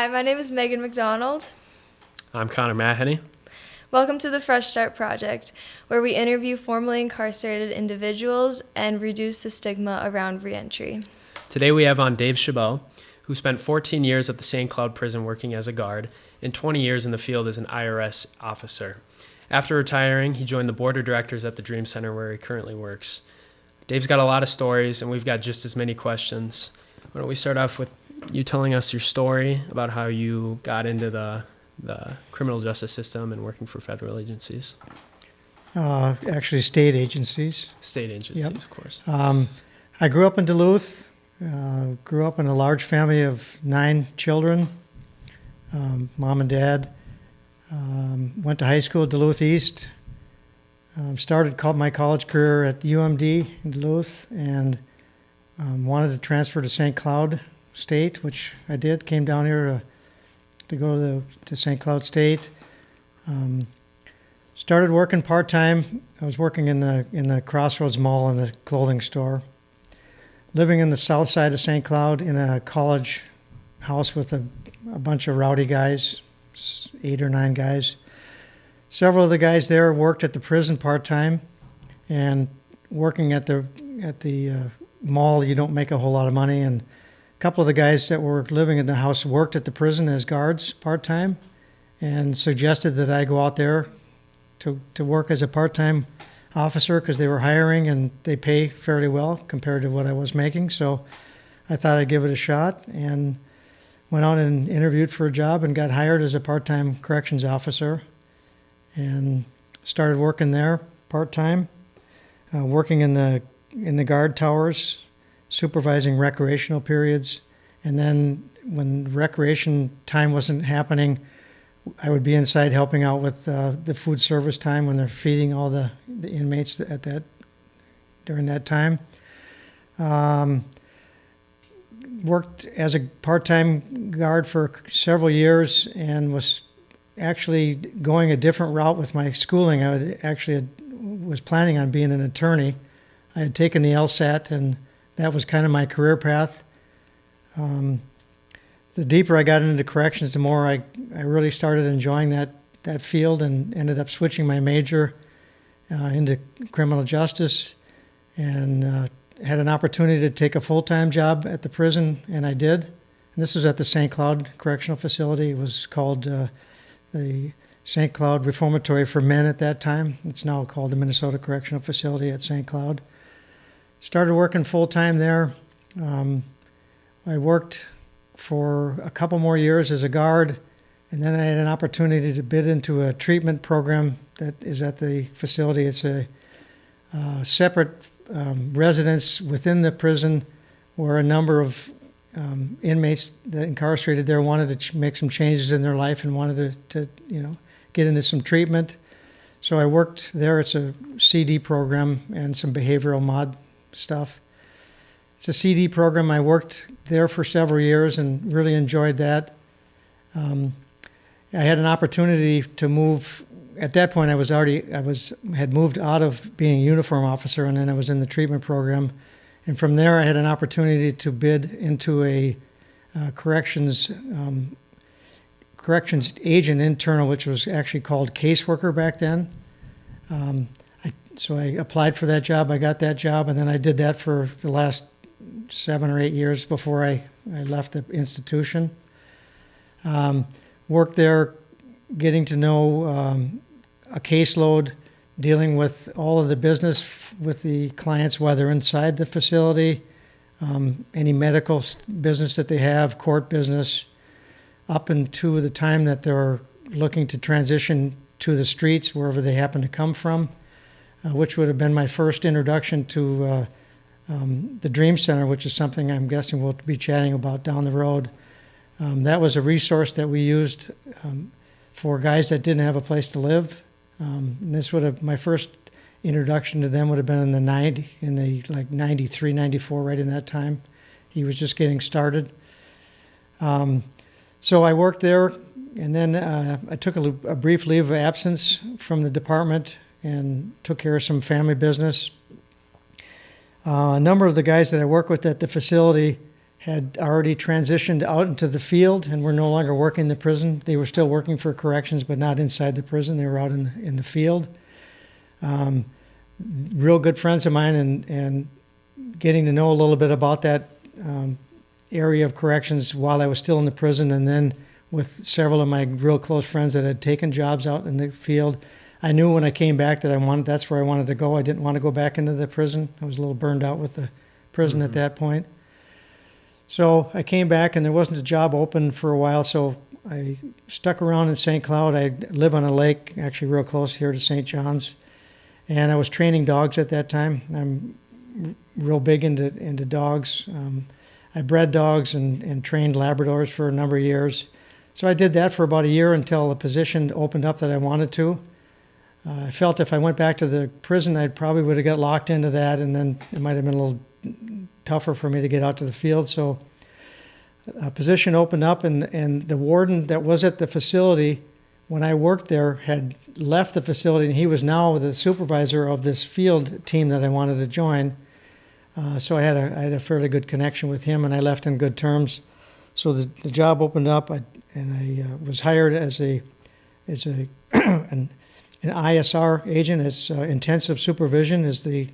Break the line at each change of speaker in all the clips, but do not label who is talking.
Hi, my name is Megan McDonald.
I'm Connor Mahoney.
Welcome to the Fresh Start Project, where we interview formerly incarcerated individuals and reduce the stigma around reentry.
Today we have on Dave Chabot, who spent 14 years at the St. Cloud prison working as a guard and 20 years in the field as an IRS officer. After retiring, he joined the board of directors at the Dream Center where he currently works. Dave's got a lot of stories, and we've got just as many questions. Why don't we start off with you telling us your story about how you got into the criminal justice system and working for federal agencies?
Actually, state agencies.
State agencies,
Yep.
Of course.
I grew up in Duluth, grew up in a large family of 9 children, mom and dad. Went to high school at Duluth East. Started my college career at UMD in Duluth and wanted to transfer to St. Cloud State, which I did. Came down here to go to St. Cloud State. Started working part-time. I was working in the Crossroads Mall in a clothing store. Living in the south side of St. Cloud in a college house with a bunch of rowdy guys, 8 or 9 guys. Several of the guys there worked at the prison part-time, and working at the mall, you don't make a whole lot of money. And a couple of the guys that were living in the house worked at the prison as guards part-time, and suggested that I go out there to work as a part-time officer because they were hiring and they pay fairly well compared to what I was making. So I thought I'd give it a shot and went out and interviewed for a job and got hired as a part-time corrections officer and started working there part-time, working in the guard towers, supervising recreational periods. And then when recreation time wasn't happening, I would be inside helping out with the food service time when they're feeding all the inmates during that time. Worked as a part-time guard for several years and was actually going a different route with my schooling. Was planning on being an attorney. I had taken the LSAT, and that was kind of my career path. The deeper I got into corrections, the more I really started enjoying that field, and ended up switching my major into criminal justice, and had an opportunity to take a full-time job at the prison, and I did. And this was at the St. Cloud Correctional Facility. It was called the St. Cloud Reformatory for Men at that time. It's now called the Minnesota Correctional Facility at St. Cloud. Started working full-time there. I worked for a couple more years as a guard, and then I had an opportunity to bid into a treatment program that is at the facility. It's a separate residence within the prison where a number of inmates that incarcerated there wanted to make some changes in their life and wanted to get into some treatment. So I worked there. It's a CD program and some behavioral mod stuff. It's a CD program. I worked there for several years and really enjoyed that. I had an opportunity to move. At that point, had moved out of being a uniform officer, and then I was in the treatment program. And from there, I had an opportunity to bid into a corrections agent internal, which was actually called caseworker back then. So I applied for that job. I got that job, and then I did that for the last 7 or 8 years before I left the institution. Worked there, getting to know a caseload, dealing with all of the business with the clients while they're inside the facility, any medical business that they have, court business, up into the time that they're looking to transition to the streets, wherever they happen to come from, which would have been my first introduction to the Dream Center, which is something I'm guessing we'll be chatting about down the road. That was a resource that we used for guys that didn't have a place to live. And this would have, my first introduction to them would have been in the 93, 94, right in that time. He was just getting started. So I worked there, and then I took a brief leave of absence from the department and took care of some family business. A number of the guys that I work with at the facility had already transitioned out into the field and were no longer working in the prison. They were still working for corrections, but not inside the prison. They were out in the field. Real good friends of mine, and getting to know a little bit about that area of corrections while I was still in the prison, and then with several of my real close friends that had taken jobs out in the field. I knew when I came back that that's where I wanted to go. I didn't want to go back into the prison. I was a little burned out with the prison at that point. So I came back, and there wasn't a job open for a while, so I stuck around in St. Cloud. I live on a lake, actually real close here to St. John's, and I was training dogs at that time. I'm real big into dogs. I bred dogs and trained Labradors for a number of years. So I did that for about a year until a position opened up that I wanted to. I felt if I went back to the prison, I probably would have got locked into that, and then it might have been a little tougher for me to get out to the field. So a position opened up, and the warden that was at the facility when I worked there had left the facility, and he was now the supervisor of this field team that I wanted to join. So I had a fairly good connection with him, and I left in good terms. So the job opened up, and I was hired as an ISR agent. It's Intensive Supervision is the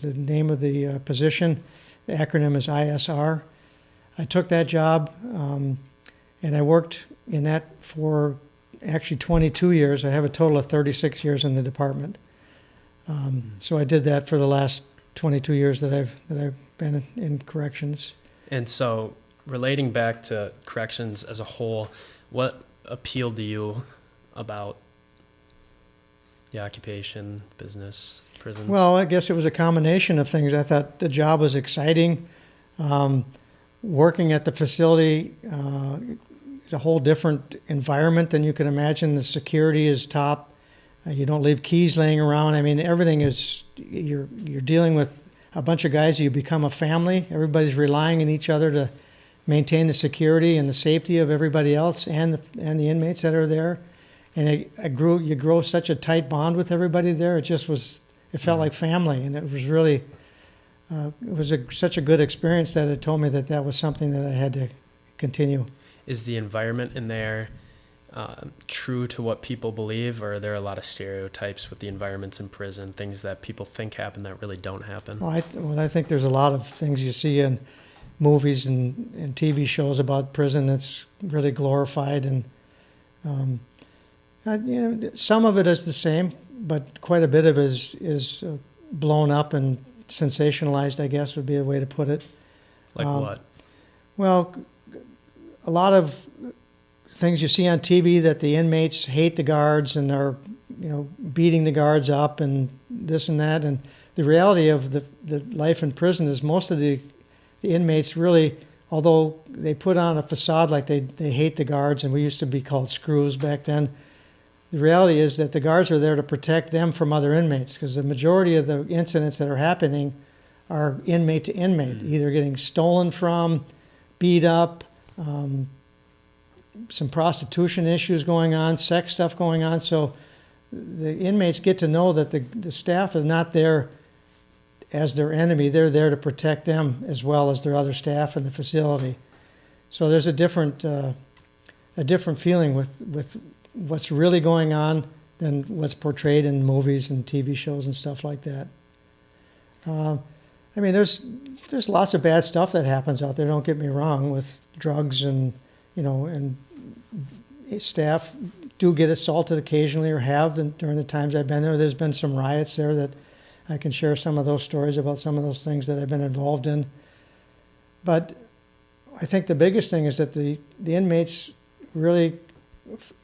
name of the position. The acronym is ISR. I took that job, and I worked in that for actually 22 years. I have a total of 36 years in the department. So I did that for the last 22 years that I've been in corrections.
And so, relating back to corrections as a whole, what appealed to you about the occupation, business, prisons?
Well, I guess it was a combination of things. I thought the job was exciting. Working at the facility is a whole different environment than you can imagine. The security is top. You don't leave keys laying around. I mean, everything is, you're dealing with a bunch of guys. You become a family. Everybody's relying on each other to maintain the security and the safety of everybody else and the inmates that are there. And you grow such a tight bond with everybody there. It felt like family, and it was really, such a good experience that it told me that was something that I had to continue.
Is the environment in there true to what people believe, or are there a lot of stereotypes with the environments in prison, things that people think happen that really don't happen?
Well, I think there's a lot of things you see in movies and TV shows about prison that's really glorified, and some of it is the same, but quite a bit of it is blown up and sensationalized, I guess would be a way to put it.
Like what?
Well, a lot of things you see on TV that the inmates hate the guards and are, beating the guards up and this and that. And the reality of the life in prison is most of the inmates really, although they put on a facade like they hate the guards, and we used to be called screws back then, the reality is that the guards are there to protect them from other inmates, because the majority of the incidents that are happening are inmate to inmate, either getting stolen from, beat up, some prostitution issues going on, sex stuff going on. So the inmates get to know that the staff are not there as their enemy. They're there to protect them as well as their other staff in the facility. So there's a different feeling with what's really going on than what's portrayed in movies and TV shows and stuff like that. There's lots of bad stuff that happens out there. Don't get me wrong, with drugs and staff do get assaulted occasionally, or have during the times I've been there. There's been some riots there that I can share some of those stories about, some of those things that I've been involved in. But I think the biggest thing is that the inmates really,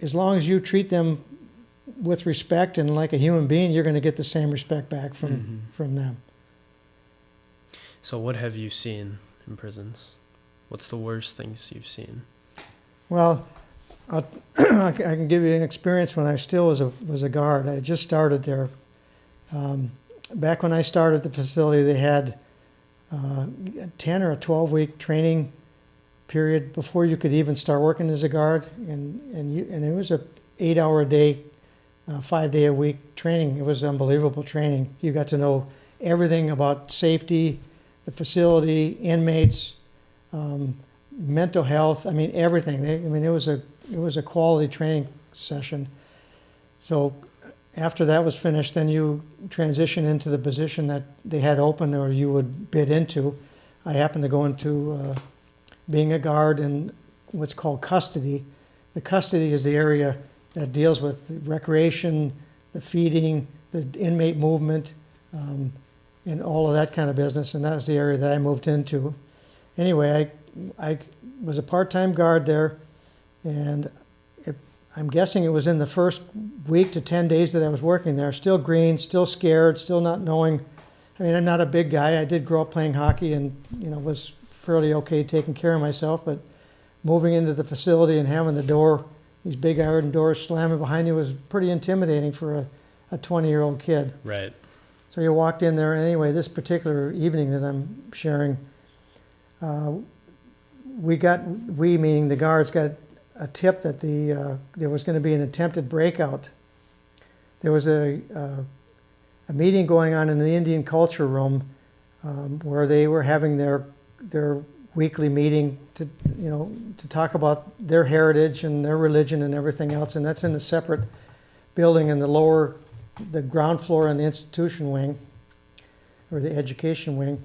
as long as you treat them with respect and like a human being, you're going to get the same respect back from them.
So what have you seen in prisons? What's the worst things you've seen?
Well, I can give you an experience when I still was a guard. I just started there. Back when I started the facility, they had a 10 or a 12-week training period before you could even start working as a guard, and it was a 8-hour-a-day, 5-day-a-week training. It was unbelievable training. You got to know everything about safety, the facility, inmates, mental health. I mean, everything. It was a quality training session. So after that was finished, then you transition into the position that they had open or you would bid into. I happened to go into being a guard in what's called custody. The custody is the area that deals with the recreation, the feeding, the inmate movement, and all of that kind of business. And that was the area that I moved into. Anyway, I was a part-time guard there, and I'm guessing it was in the first week to 10 days that I was working there, still green, still scared, still not knowing. I mean, I'm not a big guy. I did grow up playing hockey and, was fairly okay taking care of myself, but moving into the facility and having the door, these big iron doors slamming behind you was pretty intimidating for a 20-year-old kid.
Right.
So you walked in there. Anyway, this particular evening that I'm sharing, we meaning the guards, got a tip that there was going to be an attempted breakout. There was a meeting going on in the Indian culture room where they were having their weekly meeting to talk about their heritage and their religion and everything else, and that's in a separate building in the ground floor in the institution wing or the education wing.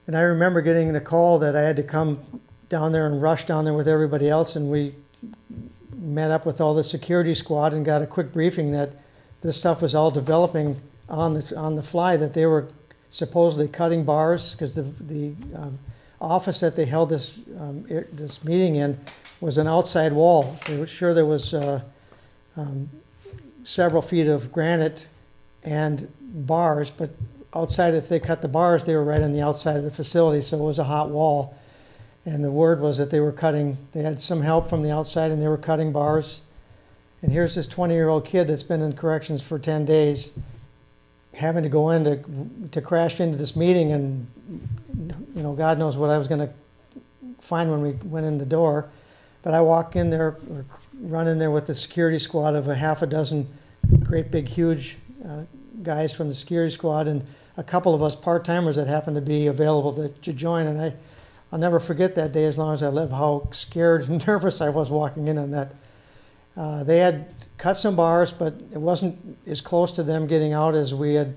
And I remember getting the call that I had to come down there and rush down there with everybody else, and we met up with all the security squad and got a quick briefing that this stuff was all developing on the fly, that they were supposedly cutting bars because the office that they held this meeting in was an outside wall. They were sure there was several feet of granite and bars, but outside, if they cut the bars, they were right on the outside of the facility, so it was a hot wall. And the word was that they had some help from the outside and they were cutting bars. And here's this 20-year-old kid that's been in corrections for 10 days having to go in to crash into this meeting, and God knows what I was going to find when we went in the door. But I walk in there, or run in there with the security squad of a half a dozen great big huge guys from the security squad and a couple of us part-timers that happened to be available to join. And I'll never forget that day as long as I live, how scared and nervous I was walking in on that. They had cut some bars, but it wasn't as close to them getting out as we had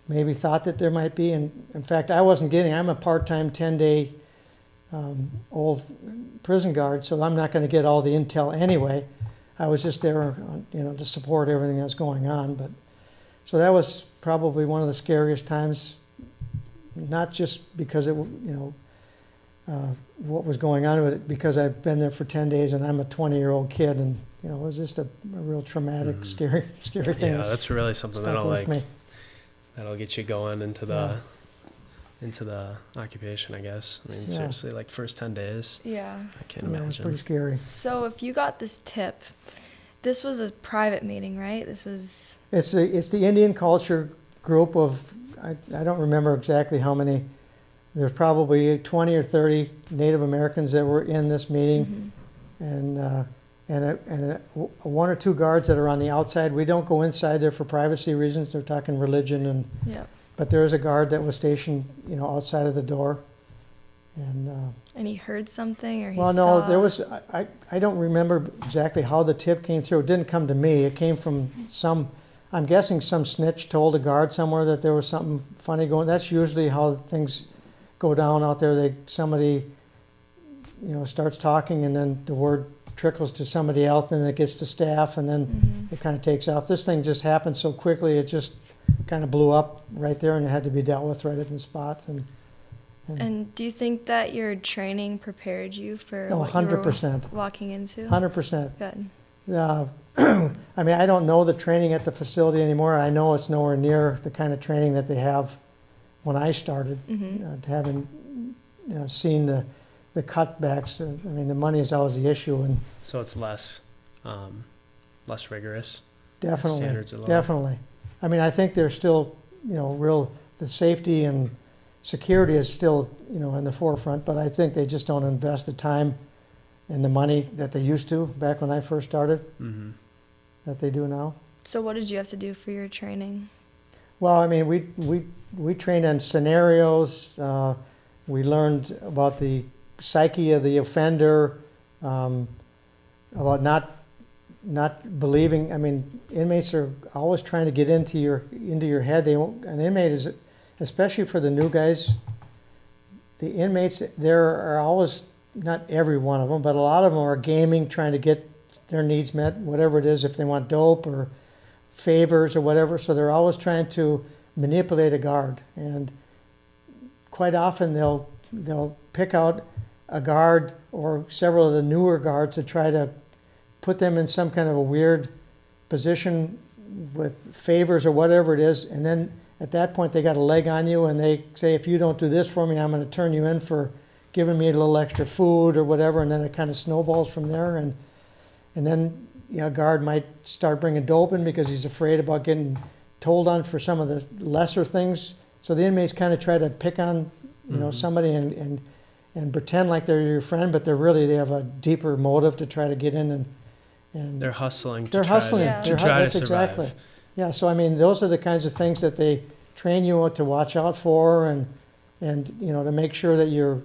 maybe thought that there might be. And in fact, I'm a part-time 10-day old prison guard, so I'm not going to get all the intel anyway. I was just there, to support everything that was going on. But so that was probably one of the scariest times, not just because what was going on with it, because I've been there for 10 days and I'm a 20-year-old kid, and it was just a real traumatic, scary thing.
Yeah, that's really something that'll get you going into the occupation, I guess. I mean, seriously, like first 10 days.
Yeah.
I can't imagine.
It was pretty scary.
So if you got this tip, this was a private meeting, right? It's
the Indian culture group of, I don't remember exactly how many. There's probably 20 or 30 Native Americans that were in this meeting, and one or two guards that are on the outside. We don't go inside there for privacy reasons. They're talking religion, but there is a guard that was stationed, outside of the door, and
he heard something, or he
well,
saw.
no, there was. I don't remember exactly how the tip came through. It didn't come to me. It came from I'm guessing some snitch told a guard somewhere that there was something funny going. That's usually how things go down out there. Somebody starts talking, and then the word trickles to somebody else, and then it gets to staff, and then it kind of takes off. This thing just happened so quickly, it just kind of blew up right there, and it had to be dealt with right at the spot.
And do you think that your training prepared you for what
100%.
you were walking into?
100%.
Good.
I mean, I don't know the training at the facility anymore. I know it's nowhere near the kind of training that they have when I started, having seen the cutbacks. I mean, the money is always the issue, and
so it's less rigorous.
Definitely,
standards are lower.
Definitely. I mean, I think there's still, the safety and security is still, in the forefront, but I think they just don't invest the time and the money that they used to back when I first started, that they do now.
So what did you have to do for your training?
Well, I mean, we trained on scenarios. We learned about the psyche of the offender, about not believing. I mean, inmates are always trying to get into your head. An inmate is, especially for the new guys, the inmates, there are always, not every one of them, but a lot of them are gaming, trying to get their needs met, whatever it is, if they want dope or favors or whatever. So they're always trying to manipulate a guard. And quite often they'll pick out a guard or several of the newer guards to try to put them in some kind of a weird position with favors or whatever it is. And then at that point, they got a leg on you, and they say, if you don't do this for me, I'm going to turn you in for giving me a little extra food or whatever. And then it kind of snowballs from there. And then a guard might start bringing dope in because he's afraid about getting told on for some of the lesser things. So the inmates kind of try to pick on somebody and pretend like they're your friend, but they have a deeper motive to try to get in and
they're hustling.
They're hustling.
To try to survive.
Exactly. Yeah. So I mean, those are the kinds of things that they train you to watch out for, and to make sure that you're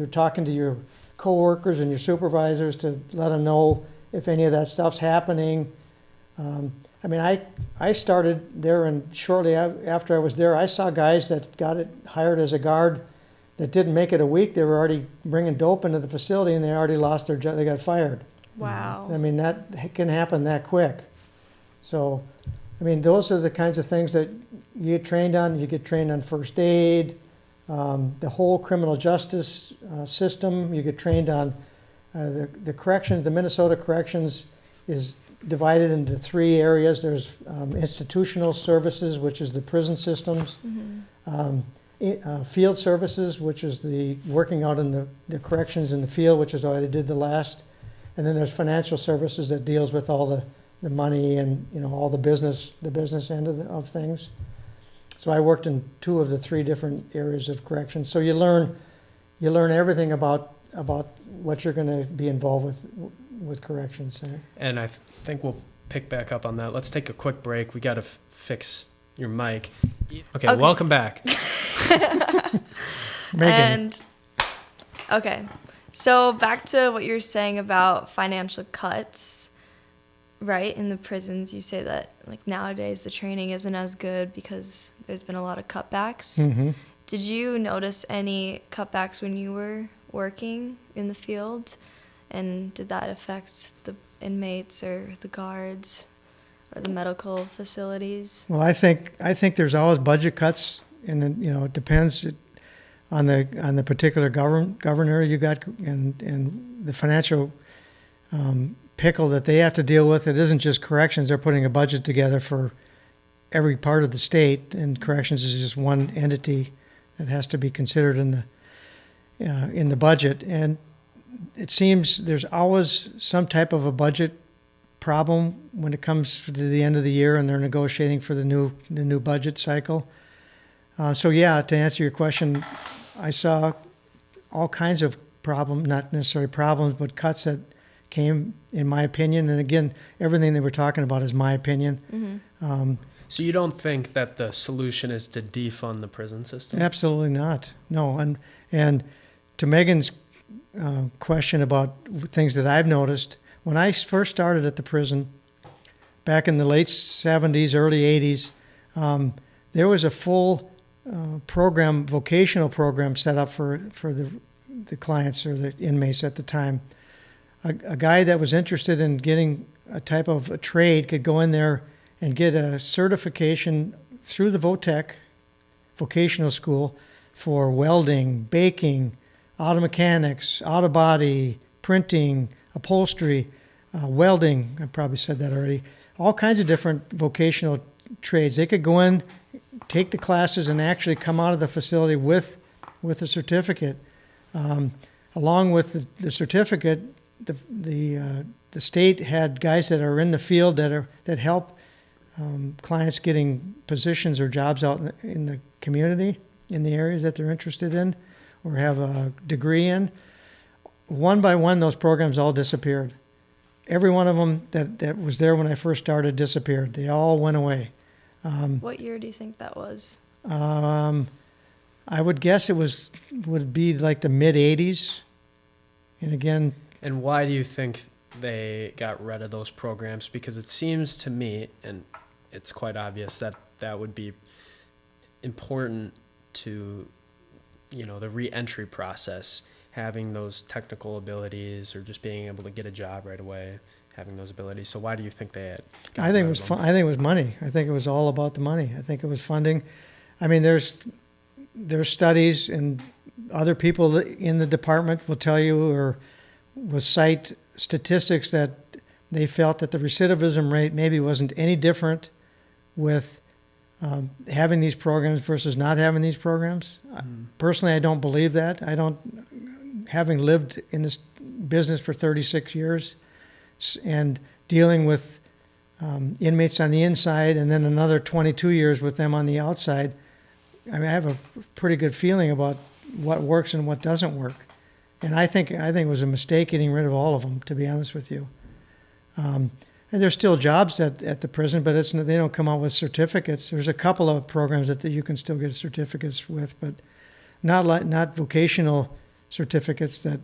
talking to your coworkers and your supervisors to let them know if any of that stuff's happening. I mean, I started there, and shortly after I was there, I saw guys that got hired as a guard that didn't make it a week. They were already bringing dope into the facility, and they already lost their job. They got fired.
Wow.
I mean, that can happen that quick. So, I mean, those are the kinds of things that you get trained on. You get trained on first aid, the whole criminal justice system. You get trained on the corrections. The Minnesota corrections is divided into 3 areas. There's institutional services, which is the prison systems. Field services, which is the working out in the corrections in the field, which is what I did the last. And then there's financial services that deals with all the money and all the business end of things. So I worked in 2 of the 3 different areas of corrections. So you learn everything about what you're going to be involved with corrections.
And I think we'll pick back up on that. Let's take a quick break. We got to fix your mic. Okay, welcome back.
Megan.
Okay, so back to what you're saying about financial cuts, right? In the prisons, you say that like nowadays the training isn't as good because there's been a lot of cutbacks.
Mm-hmm.
Did you notice any cutbacks when you were working in the field? And did that affect the inmates or the guards or the medical facilities?
Well, I think there's always budget cuts, and it depends on the particular governor you got and the financial pickle that they have to deal with. It isn't just corrections; they're putting a budget together for every part of the state, and corrections is just one entity that has to be considered in the budget. And it seems there's always some type of a budget problem when it comes to the end of the year and they're negotiating for the new budget cycle. So yeah, to answer your question, I saw all kinds of problems, not necessarily problems, but cuts that came, in my opinion. And again, everything that we're talking about is my opinion.
Mm-hmm.
So you don't think that the solution is to defund the prison system?
Absolutely not. No. And to Megan's question about things that I've noticed, when I first started at the prison back in the late 70s, early 80s, there was a full vocational program set up for the clients or the inmates at the time. A guy that was interested in getting a type of a trade could go in there and get a certification through the VOTEC vocational school for welding, baking, auto mechanics, auto body, printing, upholstery, welding. I probably said that already. All kinds of different vocational trades. They could go in, take the classes, and actually come out of the facility with a certificate. Along with the certificate, the state had guys that are in the field that help clients getting positions or jobs out in the community, in the areas that they're interested in or have a degree in. One by one, those programs all disappeared. Every one of them that was there when I first started disappeared. They all went away.
What year do you think that was?
I would guess would be like the mid-'80s. And again,
And why do you think they got rid of those programs? Because it seems to me, and it's quite obvious, that that would be important to, the re-entry process, having those technical abilities or just being able to get a job right away, having those abilities. So why do you think they had
I think it was I think it was money. I think it was all about the money. I think it was funding. I mean, there's studies, and other people in the department will tell you or will cite statistics that they felt that the recidivism rate maybe wasn't any different with having these programs versus not having these programs. Personally, I don't believe that. Having lived in this business for 36 years and dealing with inmates on the inside and then another 22 years with them on the outside, I have a pretty good feeling about what works and what doesn't work. And I think it was a mistake getting rid of all of them, to be honest with you. And there's still jobs at the prison, but they don't come out with certificates. There's a couple of programs that you can still get certificates with, but not vocational certificates that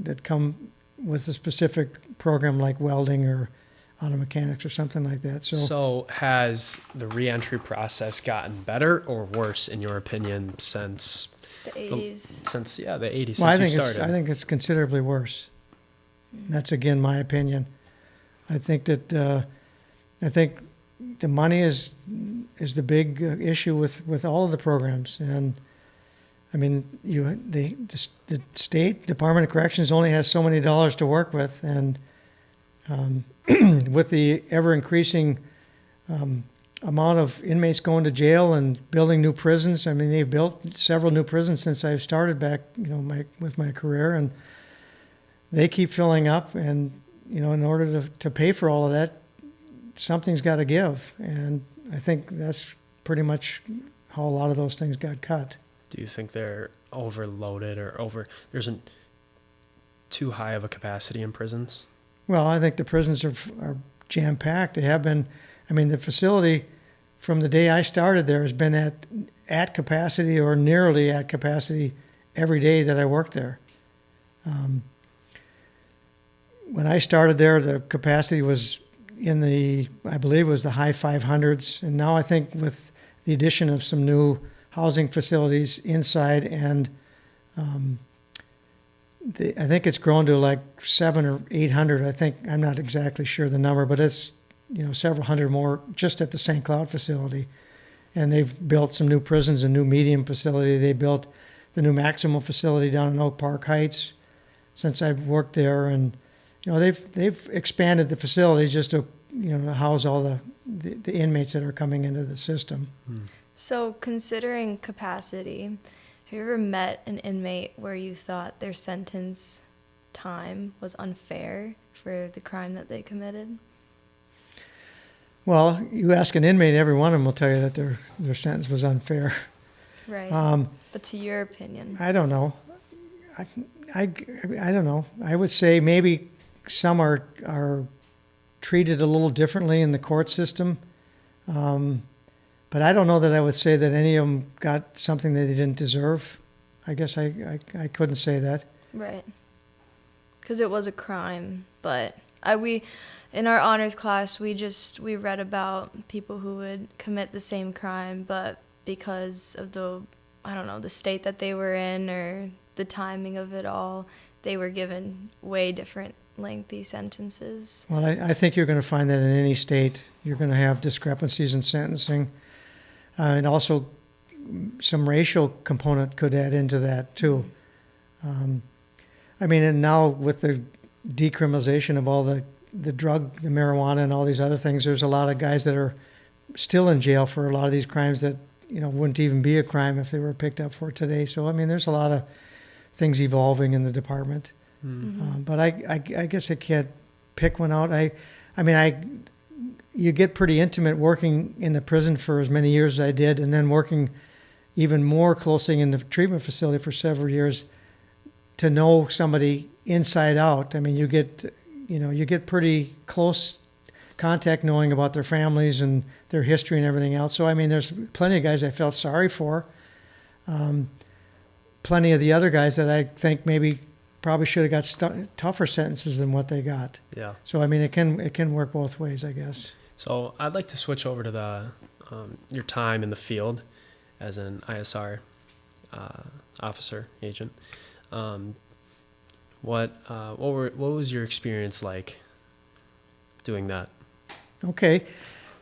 that come with a specific program like welding or auto mechanics or something like that.
So has the re-entry process gotten better or worse, in your opinion, since
the 80s?
Since the 80s,
Well,
since you started?
I think it's considerably worse. That's again my opinion. I think that the money is the big issue with all of the programs. And I mean, the State Department of Corrections only has so many dollars to work with, and with the ever increasing amount of inmates going to jail and building new prisons. I mean, they've built several new prisons since I've started back, with my career, and they keep filling up. And in order to pay for all of that, something's got to give. And I think that's pretty much how a lot of those things got cut.
Do you think they're overloaded or there's too high of a capacity in prisons?
Well, I think the prisons are jam-packed. They have been. I mean, the facility from the day I started there has been at capacity or nearly at capacity every day that I worked there. When I started there, the capacity was I believe it was the high 500s. And now I think with the addition of some new housing facilities inside, and I think it's grown to like 700 or 800. I think, I'm not exactly sure the number, but it's several hundred more just at the St. Cloud facility. And they've built some new prisons, a new medium facility. They built the new maximum facility down in Oak Park Heights since I've worked there, and they've expanded the facilities just to house all the inmates that are coming into the system.
So considering capacity, have you ever met an inmate where you thought their sentence time was unfair for the crime that they committed?
Well, you ask an inmate, every one of them will tell you that their sentence was unfair.
Right. But to your opinion?
I don't know. I don't know. I would say maybe some are treated a little differently in the court system. But I don't know that I would say that any of them got something that they didn't deserve. I guess I couldn't say that.
Right. Because it was a crime. But in our honors class, we read about people who would commit the same crime, but because of the state that they were in or the timing of it all, they were given way different lengthy sentences.
Well, I think you're going to find that in any state. You're going to have discrepancies in sentencing. And also some racial component could add into that too. And now with the decriminalization of all the drug, the marijuana and all these other things, there's a lot of guys that are still in jail for a lot of these crimes that, wouldn't even be a crime if they were picked up for today. So, there's a lot of things evolving in the department. Mm-hmm. But I guess I can't pick one out. You get pretty intimate working in the prison for as many years as I did, and then working even more closely in the treatment facility for several years to know somebody inside out. You get pretty close contact knowing about their families and their history and everything else. So, there's plenty of guys I felt sorry for. Plenty of the other guys that I think maybe probably should have got tougher sentences than what they got.
Yeah.
So I mean, it can work both ways, I guess.
So I'd like to switch over to the your time in the field as an ISR officer agent. What was your experience like doing that?
Okay.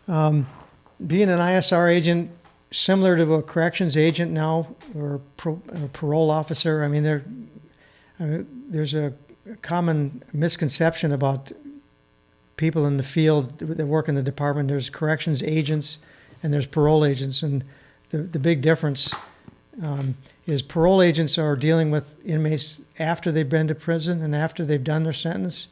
Being an ISR agent, similar to a corrections agent now, or a parole officer, I mean, there's a common misconception about people in the field that work in the department. There's corrections agents and there's parole agents. And the big difference is parole agents are dealing with inmates after they've been to prison and after they've done their sentence.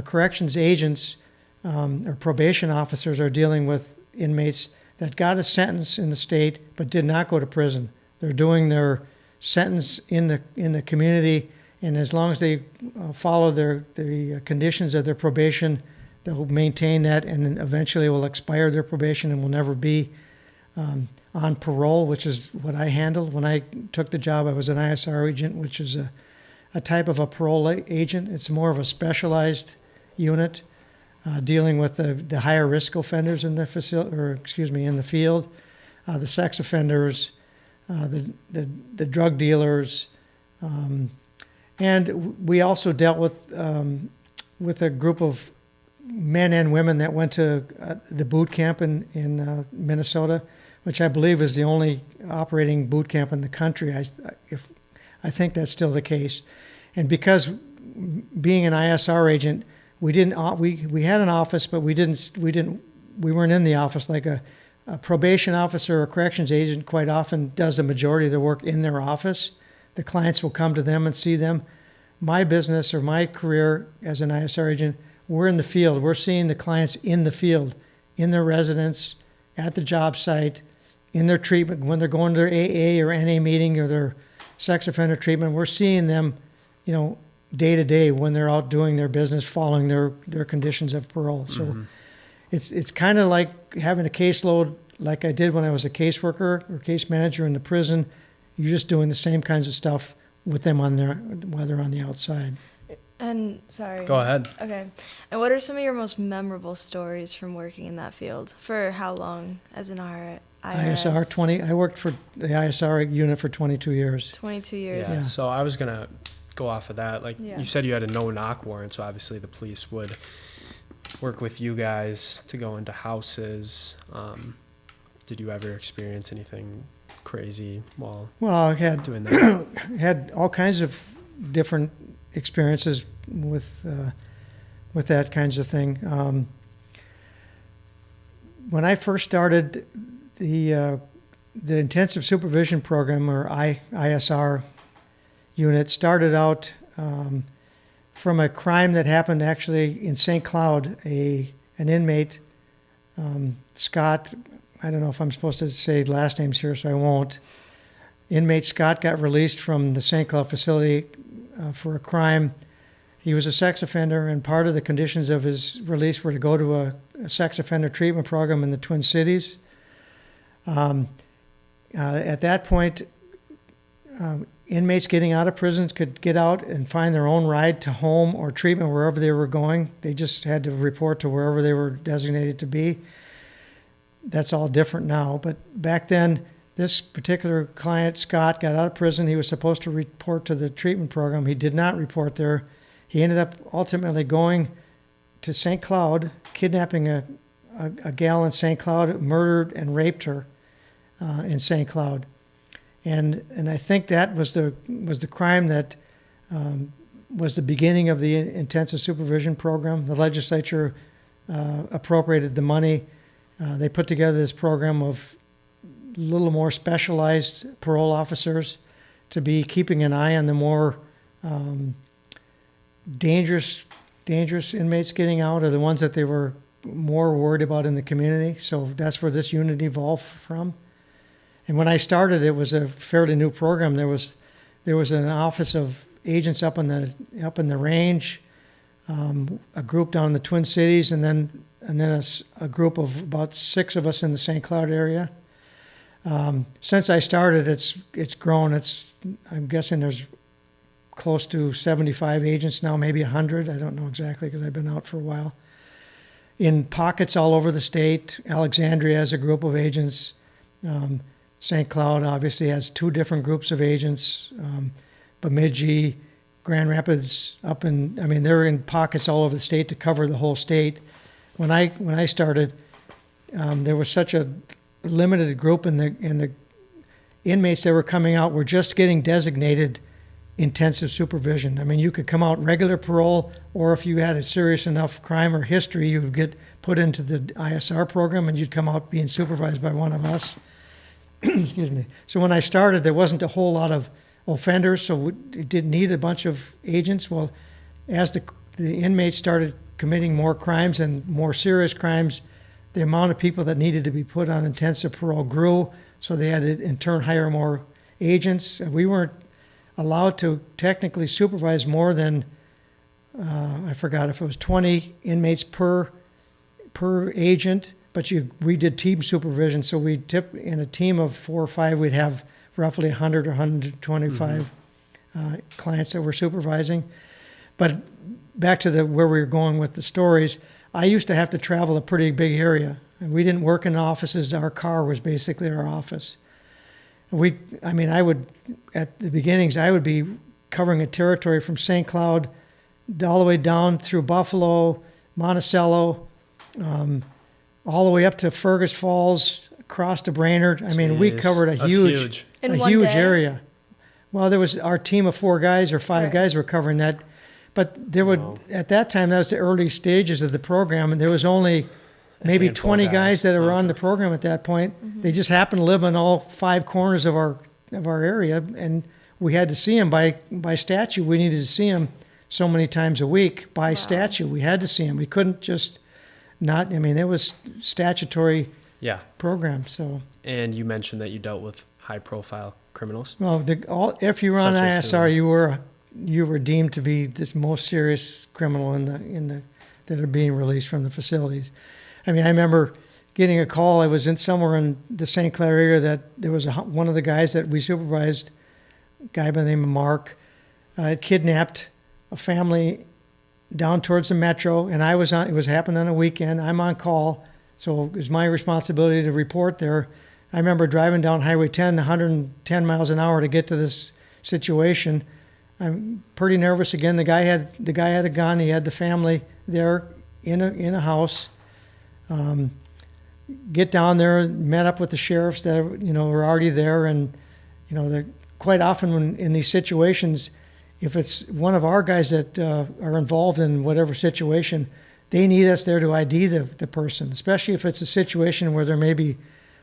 Corrections agents or probation officers are dealing with inmates that got a sentence in the state but did not go to prison. They're doing their sentence in the community, and as long as they follow the conditions of their probation, they'll maintain that, and then eventually will expire their probation and will never be on parole, which is what I handled. When I took the job, I was an ISR agent, which is a type of a parole agent. It's more of a specialized unit dealing with the higher risk offenders in the facility, or excuse me, in the field, the sex offenders, the drug dealers, and we also dealt with a group of men and women that went to the boot camp in Minnesota, which I believe is the only operating boot camp in the country. I think that's still the case, and because being an ISR agent, we had an office, but we weren't in the office. Like a probation officer or corrections agent quite often does the majority of their work in their office. The clients will come to them and see them. My business or my career as an ISR agent, we're in the field. We're seeing the clients in the field, in their residence, at the job site, in their treatment, when they're going to their AA or NA meeting or their sex offender treatment. We're seeing them, day to day when they're out doing their business, following their conditions of parole. So it's kind of like having a caseload like I did when I was a caseworker or case manager in the prison. You're just doing the same kinds of stuff with them while they're on the outside.
And sorry.
Go ahead.
Okay. And what are some of your most memorable stories from working in that field? For how long as an IRS?
ISR 20. I worked for the ISR unit for 22 years.
22 years.
Yeah. So I was gonna go off of that. Like
Yeah.
you said, you had a no-knock warrant, so obviously the police would work with you guys to go into houses. Did you ever experience anything crazy while
I had
doing that?
had all kinds of different experiences with that kinds of thing. When I first started the Intensive Supervision Program, or ISR unit, started out from a crime that happened actually in St. Cloud. An inmate, Scott, I don't know if I'm supposed to say last names here, so I won't. Inmate Scott got released from the St. Cloud facility for a crime. He was a sex offender, and part of the conditions of his release were to go to a sex offender treatment program in the Twin Cities. At that point, inmates getting out of prison could get out and find their own ride to home or treatment wherever they were going. They just had to report to wherever they were designated to be. That's all different now. But back then, this particular client, Scott, got out of prison. He was supposed to report to the treatment program. He did not report there. He ended up ultimately going to St. Cloud, kidnapping a gal in St. Cloud, murdered and raped her in St. Cloud. And I think that was the crime that was the beginning of the intensive supervision program. The legislature appropriated the money. They put together this program of a little more specialized parole officers to be keeping an eye on the more dangerous inmates getting out, or the ones that they were more worried about in the community. So that's where this unit evolved from. And when I started, it was a fairly new program. There was an office of agents up in the range, a group down in the Twin Cities, and then a group of about 6 of us in the St. Cloud area. Since I started, it's grown. I'm guessing there's close to 75 agents now, maybe 100. I don't know exactly because I've been out for a while. In pockets all over the state. Alexandria has a group of agents. St. Cloud obviously has 2 different groups of agents. Bemidji, Grand Rapids, they're in pockets all over the state to cover the whole state. When I started, there was such a limited group, and the inmates that were coming out were just getting designated intensive supervision. I mean, you could come out regular parole, or if you had a serious enough crime or history, you would get put into the ISR program, and you'd come out being supervised by one of us. Excuse me. So when I started, there wasn't a whole lot of offenders, so it didn't need a bunch of agents. Well, as the inmates started committing more crimes and more serious crimes, the amount of people that needed to be put on intensive parole grew, so they had to in turn hire more agents. We weren't allowed to technically supervise more than, I forgot if it was 20 inmates per agent, but we did team supervision, so we in a team of 4 or 5, we'd have roughly 100 or 125 clients that we're supervising. But back to where we were going with the stories, I used to have to travel a pretty big area, and we didn't work in offices. Our car was basically our office. I would, at the beginnings, I would be covering a territory from St. Cloud all the way down through Buffalo, Monticello, all the way up to Fergus Falls, across to Brainerd. I mean, we covered a huge area. Well, there was our team of 4 guys or 5 guys were covering that. But there at that time, that was the early stages of the program, and there was only maybe 20 guys that were on the program at that point. They just happened to live in all 5 corners of our area, and we had to see them by statute. We needed to see them so many times a week by statute. We had to see them. We couldn't just not. I mean, it was statutory program. So. And
you mentioned that you dealt with high-profile criminals.
Well, if you were on ISR, you were deemed to be this most serious criminal that are being released from the facilities. I mean, I remember getting a call. I was somewhere in the St. Clair area that there was one of the guys that we supervised, a guy by the name of Mark, had kidnapped a family down towards the metro, and it was happened on a weekend. I'm on call, so it was my responsibility to report there. I remember driving down Highway 10, 110 miles an hour to get to this situation. I'm pretty nervous again. The guy had a gun. He had the family there in a house. Get down there, met up with the sheriffs that were already there, and quite often when in these situations, if it's one of our guys that are involved in whatever situation, they need us there to ID the person, especially if it's a situation where there may be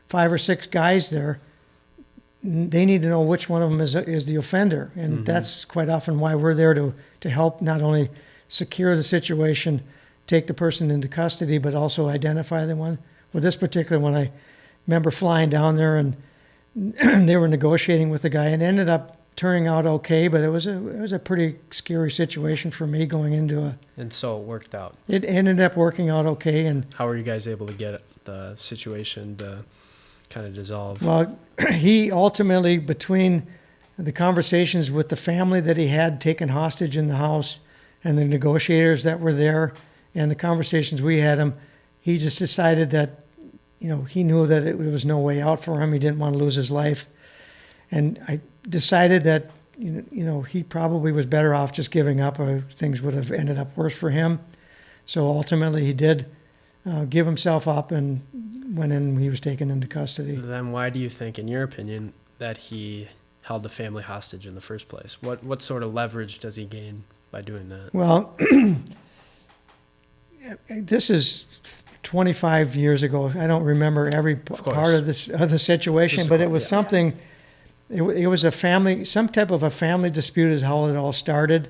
5 or 6 guys there. They need to know which one of them is the offender, and that's quite often why we're there to help not only secure the situation, take the person into custody, but also identify the one. With this particular one, I remember flying down there, and they were negotiating with the guy, and it ended up turning out okay, but it was a pretty scary situation for me going into a.
And so it worked out.
It ended up working out okay, and.
How were you guys able to get the situation to kind of dissolve?
Well, he ultimately, between the conversations with the family that he had taken hostage in the house, and the negotiators that were there, and the conversations we had him, he just decided that, he knew that it was no way out for him. He didn't want to lose his life. And I decided that, he probably was better off just giving up, or things would have ended up worse for him. So ultimately he did give himself up and went in, he was taken into custody.
Then why do you think, in your opinion, that he held the family hostage in the first place? What sort of leverage does he gain by doing that?
Well, this is 25 years ago. I don't remember every part of the situation, but it was something. It was some type of a family dispute is how it all started.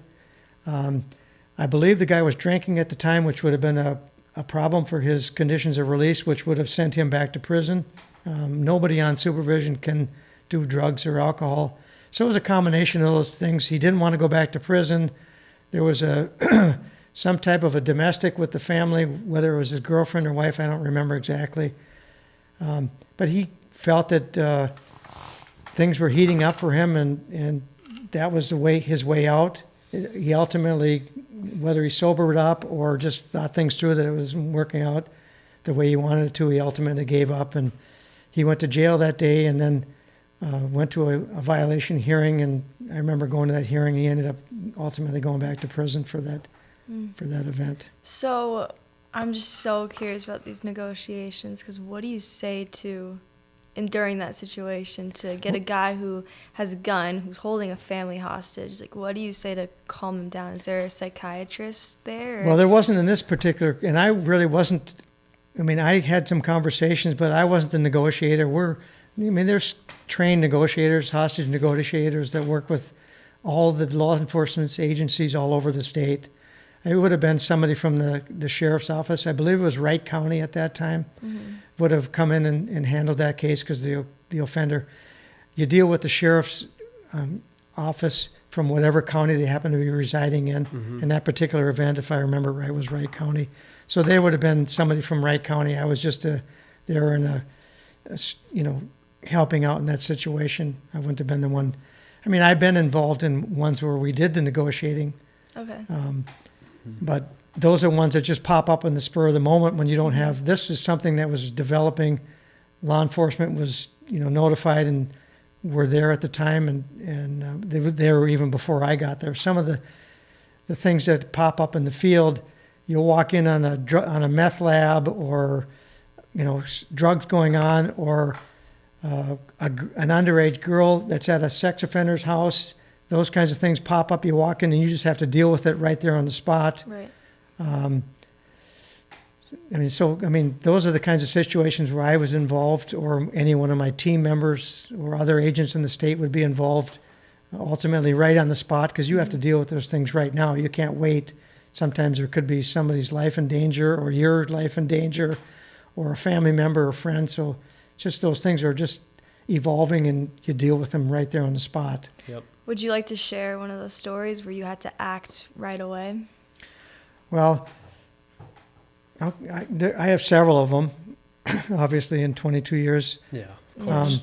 I believe the guy was drinking at the time, which would have been a problem for his conditions of release, which would have sent him back to prison. Nobody on supervision can do drugs or alcohol. So it was a combination of those things. He didn't want to go back to prison. There was some type of a domestic with the family, whether it was his girlfriend or wife, I don't remember exactly. But he felt that things were heating up for him, and that was his way out. He ultimately, whether he sobered up or just thought things through that it wasn't working out the way he wanted it to, he ultimately gave up, and he went to jail that day, and then went to a violation hearing. And I remember going to that hearing. He ended up ultimately going back to prison for that event.
So I'm just so curious about these negotiations, because what do you say during that situation to get a guy who has a gun, who's holding a family hostage? Like, what do you say to calm him down? Is there a psychiatrist there?
Well, there wasn't in this particular, and I really wasn't. I mean, I had some conversations, but I wasn't the negotiator. There's trained negotiators, hostage negotiators that work with all the law enforcement agencies all over the state. It would have been somebody from the sheriff's office. I believe it was Wright County at that time. Would have come in and handled that case, because the offender, you deal with the sheriff's office from whatever county they happen to be residing in. In that particular event, if I remember right, was Wright County. So they would have been somebody from Wright County. I was just there in helping out in that situation. I wouldn't have been the one. I mean, I've been involved in ones where we did the negotiating.
Okay.
But those are ones that just pop up in the spur of the moment when you don't have. This is something that was developing. Law enforcement was, notified and were there at the time, and they were even before I got there. Some of the things that pop up in the field, you'll walk in on a meth lab, or drugs going on, or an underage girl that's at a sex offender's house. Those kinds of things pop up. You walk in and you just have to deal with it right there on the spot.
Right.
Those are the kinds of situations where I was involved, or any one of my team members or other agents in the state would be involved, ultimately right on the spot, because you have to deal with those things right now. You can't wait. Sometimes there could be somebody's life in danger, or your life in danger, or a family member or friend. So just those things are just evolving, and you deal with them right there on the spot.
Yep.
Would you like to share one of those stories where you had to act right away?
Well, I have several of them, obviously, in 22 years.
Yeah, of course.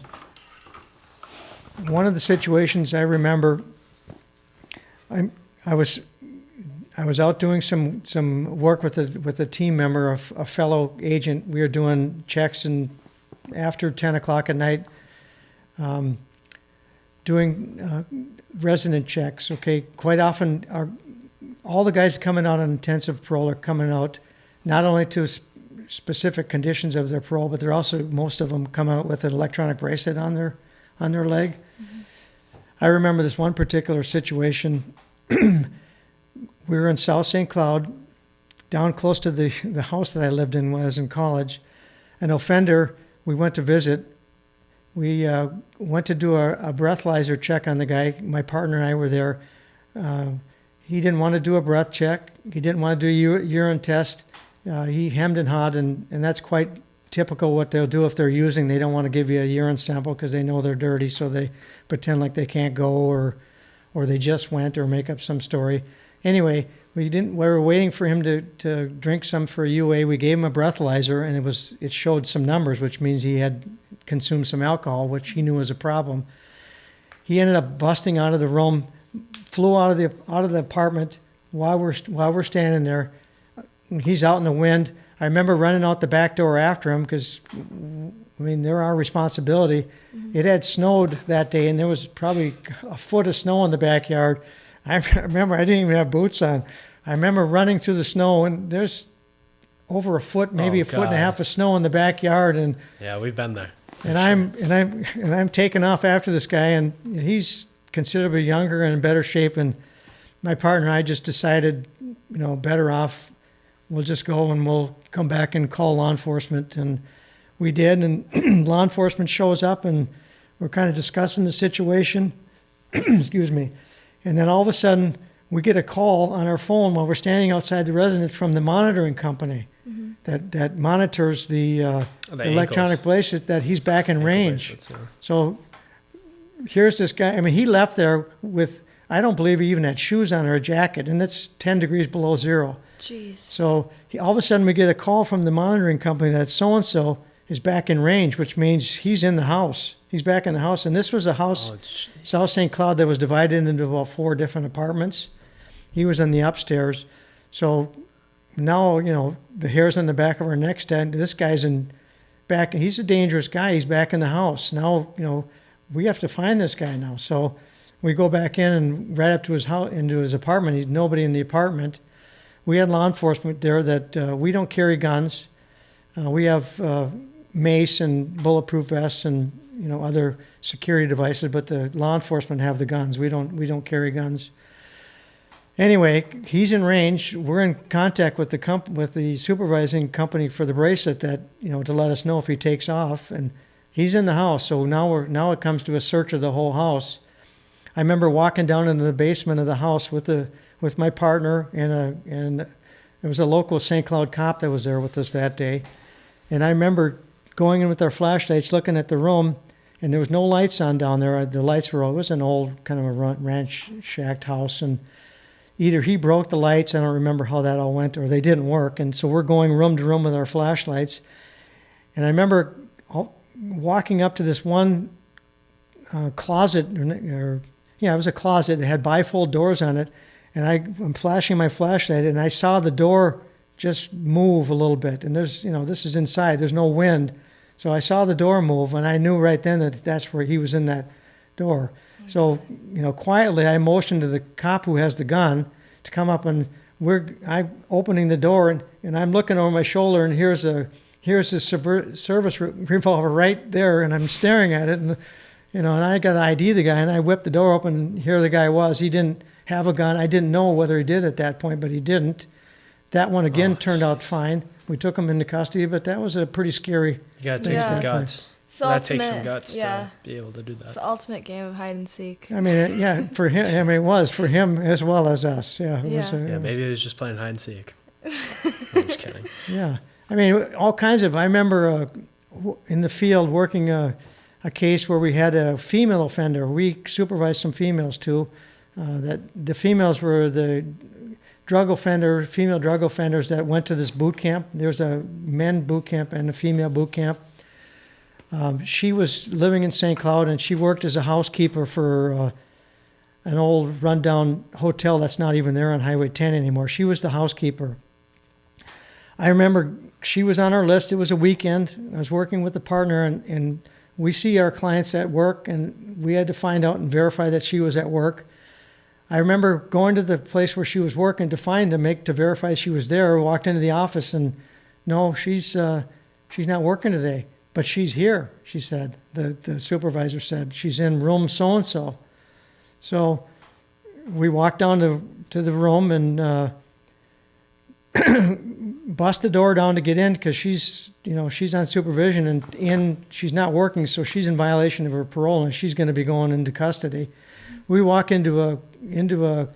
One of the situations I remember, I was out doing some work with a team member, a fellow agent. We were doing checks, and after 10 o'clock at night, doing resident checks. Okay, quite often all the guys coming out on intensive parole are coming out not only to specific conditions of their parole, but most of them come out with an electronic bracelet on their leg. I remember this one particular situation. We were in South St. Cloud, down close to the house that I lived in when I was in college. An offender, we went to visit. We went to do a breathalyzer check on the guy. My partner and I were there. He didn't want to do a breath check. He didn't want to do a urine test. He hemmed and hawed, and that's quite typical what they'll do if they're using. They don't want to give you a urine sample because they know they're dirty, so they pretend like they can't go, or they just went, or make up some story. Anyway, we were waiting for him to drink some for a UA. We gave him a breathalyzer, and it showed some numbers, which means he had consumed some alcohol, which he knew was a problem. He ended up busting out of the room, flew out of the apartment while we're standing there. He's out in the wind. I remember running out the back door after him because, they're our responsibility. It had snowed that day, and there was probably a foot of snow in the backyard. I remember I didn't even have boots on. I remember running through the snow, and there's over a foot, maybe a foot and a half of snow in the backyard. And
yeah, we've been there.
And I'm taking off after this guy, and he's considerably younger and in better shape. And my partner and I just decided, better off, we'll just go and we'll come back and call law enforcement. And we did, and law enforcement shows up, and we're kind of discussing the situation. Excuse me. And then all of a sudden, we get a call on our phone while we're standing outside the residence from the monitoring company that monitors the electronic bracelet, that he's back in range.
Yeah.
So here's this guy. He left there with, I don't believe he even had shoes on or a jacket, and it's 10 degrees below zero.
Jeez.
So all of a sudden, we get a call from the monitoring company that so-and-so is back in range, which means he's in the house. He's back in the house, and this was a house,
Oh, jeez.
South St. Cloud, that was divided into about 4 different apartments. He was in the upstairs. So now, the hairs on the back of our neck stand. This guy's back. He's a dangerous guy. He's back in the house. Now, we have to find this guy now. So we go back in and right up to his house, into his apartment. He's nobody in the apartment. We had law enforcement there that we don't carry guns. We have mace and bulletproof vests and other security devices, but the law enforcement have the guns. We don't carry guns. Anyway, he's in range. We're in contact with the supervising company for the bracelet that to let us know if he takes off, and he's in the house. So now it comes to a search of the whole house. I remember walking down into the basement of the house with my partner and there was a local St. Cloud cop that was there with us that day, and I remember going in with our flashlights, looking at the room, and there was no lights on down there. The lights were, it was an old kind of a ranch shacked house, and either he broke the lights, I don't remember how that all went, or they didn't work. And so we're going room to room with our flashlights. And I remember walking up to this one closet, it was a closet. It had bifold doors on it. And I'm flashing my flashlight, and I saw the door just move a little bit. And there's, this is inside. There's no wind. So I saw the door move, and I knew right then that that's where he was in that door. So, quietly I motioned to the cop who has the gun to come up, and I'm opening the door, and I'm looking over my shoulder, and here's a service revolver right there, and I'm staring at it, and and I got to ID the guy, and I whipped the door open, and here the guy was. He didn't have a gun. I didn't know whether he did at that point, but he didn't. That one again turned out fine. We took him into custody, but that was a pretty scary.
You gotta take some guts. That takes some guts to be able to do that.
It's the ultimate game of hide and seek.
I mean, for him. I mean, it was for him as well as us. Yeah.
Maybe he was just playing hide and seek. I'm just kidding.
Yeah. I mean, all kinds of. I remember in the field working a case where we had a female offender. We supervised some females too. That the females were the female drug offenders that went to this boot camp. There's a men boot camp and a female boot camp. She was living in St. Cloud, and she worked as a housekeeper for an old rundown hotel that's not even there on Highway 10 anymore. She was the housekeeper. I remember she was on our list. It was a weekend. I was working with a partner, and we see our clients at work, and we had to find out and verify that she was at work. I remember going to the place where she was working to verify she was there. I walked into the office, and no, she's not working today. But she's here, she said. The supervisor said, she's in room so-and-so. So we walked down to the room and bust the door down to get in because she's on supervision and she's not working, so she's in violation of her parole and she's going to be going into custody. We walk into a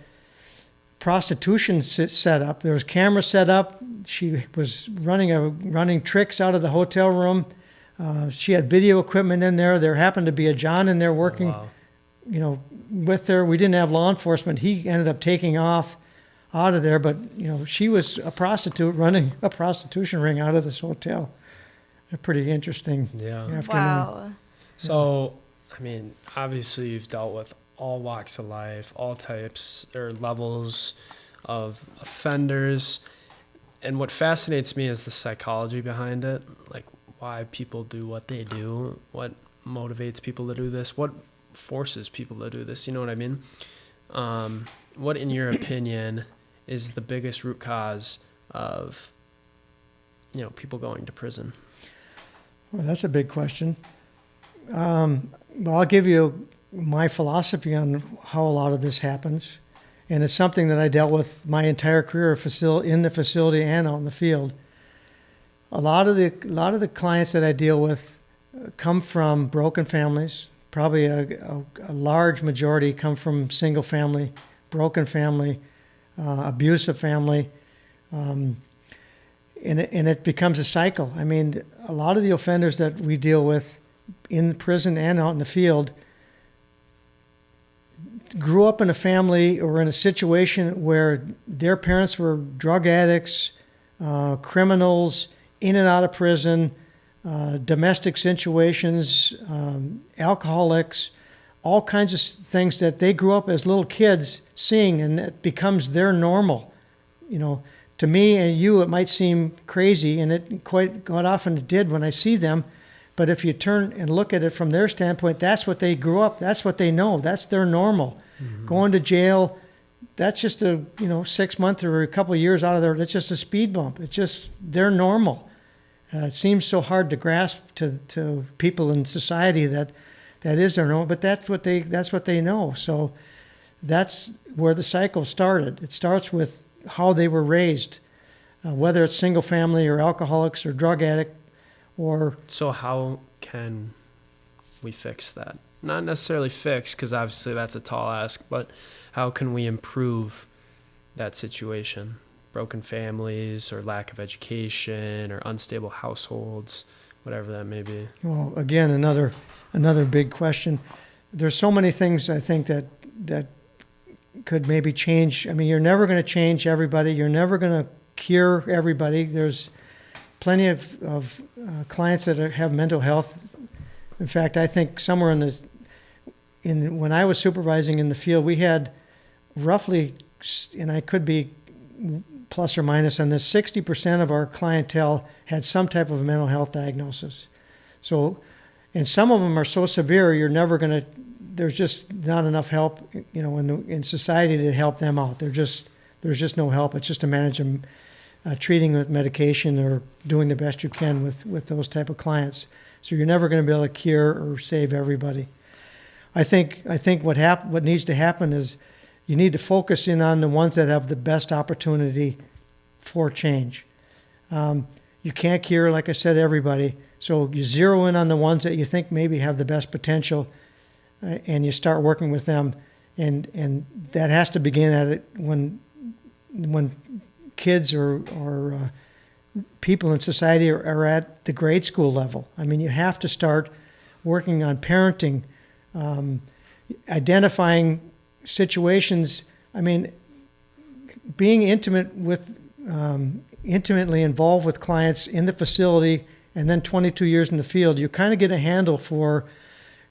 prostitution setup. There was cameras set up. She was running tricks out of the hotel room. She had video equipment in there. There happened to be a John in there working, with her. We didn't have law enforcement. He ended up taking off out of there, but she was a prostitute running a prostitution ring out of this hotel. A pretty interesting afternoon.
Wow.
So, I mean, obviously you've dealt with all walks of life, all types or levels of offenders, and what fascinates me is the psychology behind it, like why people do what they do, what motivates people to do this, what forces people to do this, you know what I mean? What, in your opinion, is the biggest root cause of, people going to prison?
Well, that's a big question. Well, I'll give you my philosophy on how a lot of this happens, and it's something that I dealt with my entire career in the facility and out in the field. A lot of the clients that I deal with come from broken families. Probably a large majority come from single family, broken family, abusive family, and it becomes a cycle. I mean, a lot of the offenders that we deal with in prison and out in the field grew up in a family or in a situation where their parents were drug addicts, criminals, in and out of prison, domestic situations, alcoholics, all kinds of things that they grew up as little kids seeing, and it becomes their normal. You know, to me and you, it might seem crazy, and it quite often it did when I see them. But if you turn and look at it from their standpoint, that's what they grew up. That's what they know. That's their normal. Mm-hmm. Going to jail, that's just a 6 month or a couple of years out of there. That's just a speed bump. It's just their normal. It seems so hard to grasp to people in society that is their normal, but that's what they know. So that's where the cycle started. It starts with how they were raised, whether it's single family or alcoholics or drug addict.
So how can we fix that? Not necessarily fix, because obviously that's a tall ask, but how can we improve that situation? Broken families or lack of education or unstable households, whatever that may be.
Well, again, another big question. There's so many things I think that could maybe change. I mean, you're never going to change everybody. You're never going to cure everybody. There's plenty of clients that have mental health. In fact, I think somewhere when I was supervising in the field, we had roughly, and I could be plus or minus on this, 60% of our clientele had some type of mental health diagnosis. So, and some of them are so severe, there's just not enough help, in society to help them out. There's just no help. It's just to manage them. Treating with medication or doing the best you can with those type of clients. So you're never going to be able to cure or save everybody. I think what needs to happen is you need to focus in on the ones that have the best opportunity for change. You can't cure, like I said, everybody. So you zero in on the ones that you think maybe have the best potential, and you start working with them. And that has to begin at it when kids or people in society are at the grade school level. I mean, you have to start working on parenting, identifying situations. I mean, being intimately involved with clients in the facility and then 22 years in the field, you kind of get a handle for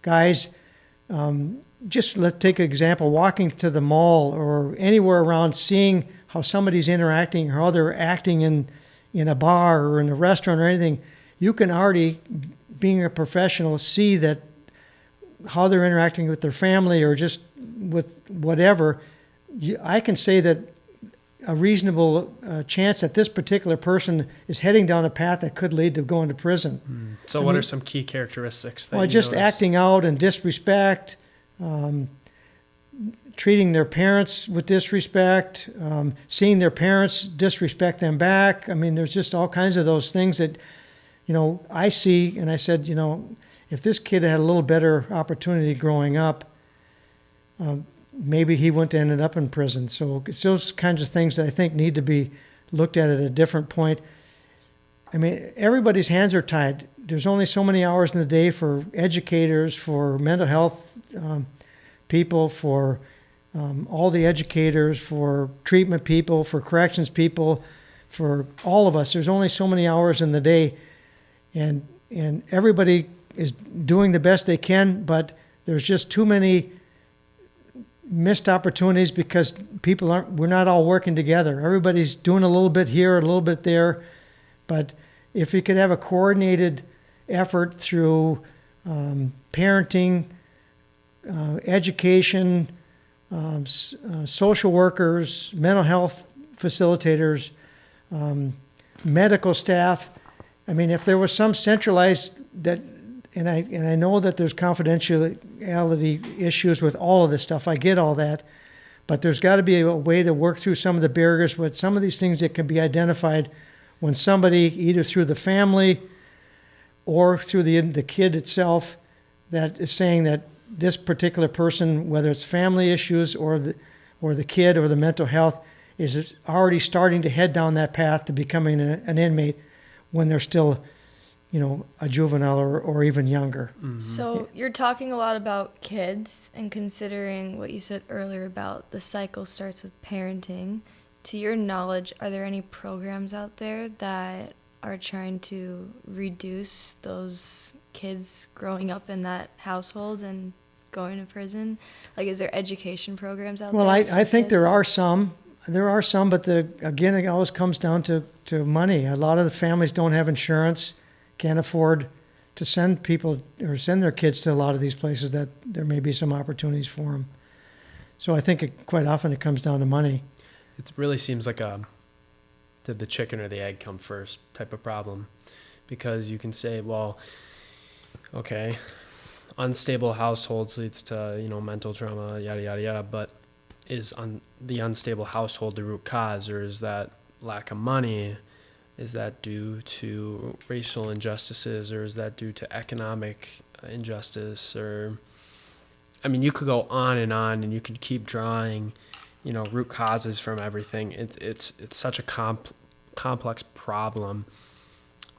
guys. Just let's take an example, walking to the mall or anywhere around, seeing how somebody's interacting or how they're acting in a bar or in a restaurant or anything. You can already, being a professional, see that how they're interacting with their family or just with whatever. I can say that a reasonable chance that this particular person is heading down a path that could lead to going to prison.
So what are some key characteristics that
just
notice?
Acting out and disrespect, treating their parents with disrespect, seeing their parents disrespect them back. I mean, there's just all kinds of those things that, I see. And I said, if this kid had a little better opportunity growing up, maybe he wouldn't have ended up in prison. So it's those kinds of things that I think need to be looked at a different point. I mean, everybody's hands are tied. There's only so many hours in the day for educators, for mental health people, for all the educators, for treatment people, for corrections people, for all of us. There's only so many hours in the day, and everybody is doing the best they can, but there's just too many missed opportunities because we're not all working together. Everybody's doing a little bit here, a little bit there, but if we could have a coordinated effort through parenting, education, social workers, mental health facilitators, medical staff. I mean, if there was some centralized and I know that there's confidentiality issues with all of this stuff. I get all that, but there's got to be a way to work through some of the barriers with some of these things that can be identified when somebody, either through the family or through the kid itself, that is saying that this particular person, whether it's family issues or the kid or the mental health, is already starting to head down that path to becoming an inmate when they're still, a juvenile or even younger.
Mm-hmm. So you're talking a lot about kids and considering what you said earlier about the cycle starts with parenting. To your knowledge, are there any programs out there that are trying to reduce those kids growing up in that household and going to prison? Like, is there education programs out
Well,
there?
I think there
kids?
are some. There are some, but again, it always comes down to money. A lot of the families don't have insurance, can't afford to send people or send their kids to a lot of these places that there may be some opportunities for them. So I think quite often it comes down to money.
It really seems like did the chicken or the egg come first type of problem, because you can say, well, okay, unstable households leads to, mental trauma, yada, yada, yada, but is the unstable household the root cause, or is that lack of money? Is that due to racial injustices, or is that due to economic injustice? Or, I mean, you could go on, and you could keep drawing, root causes from everything. It's such a complex problem.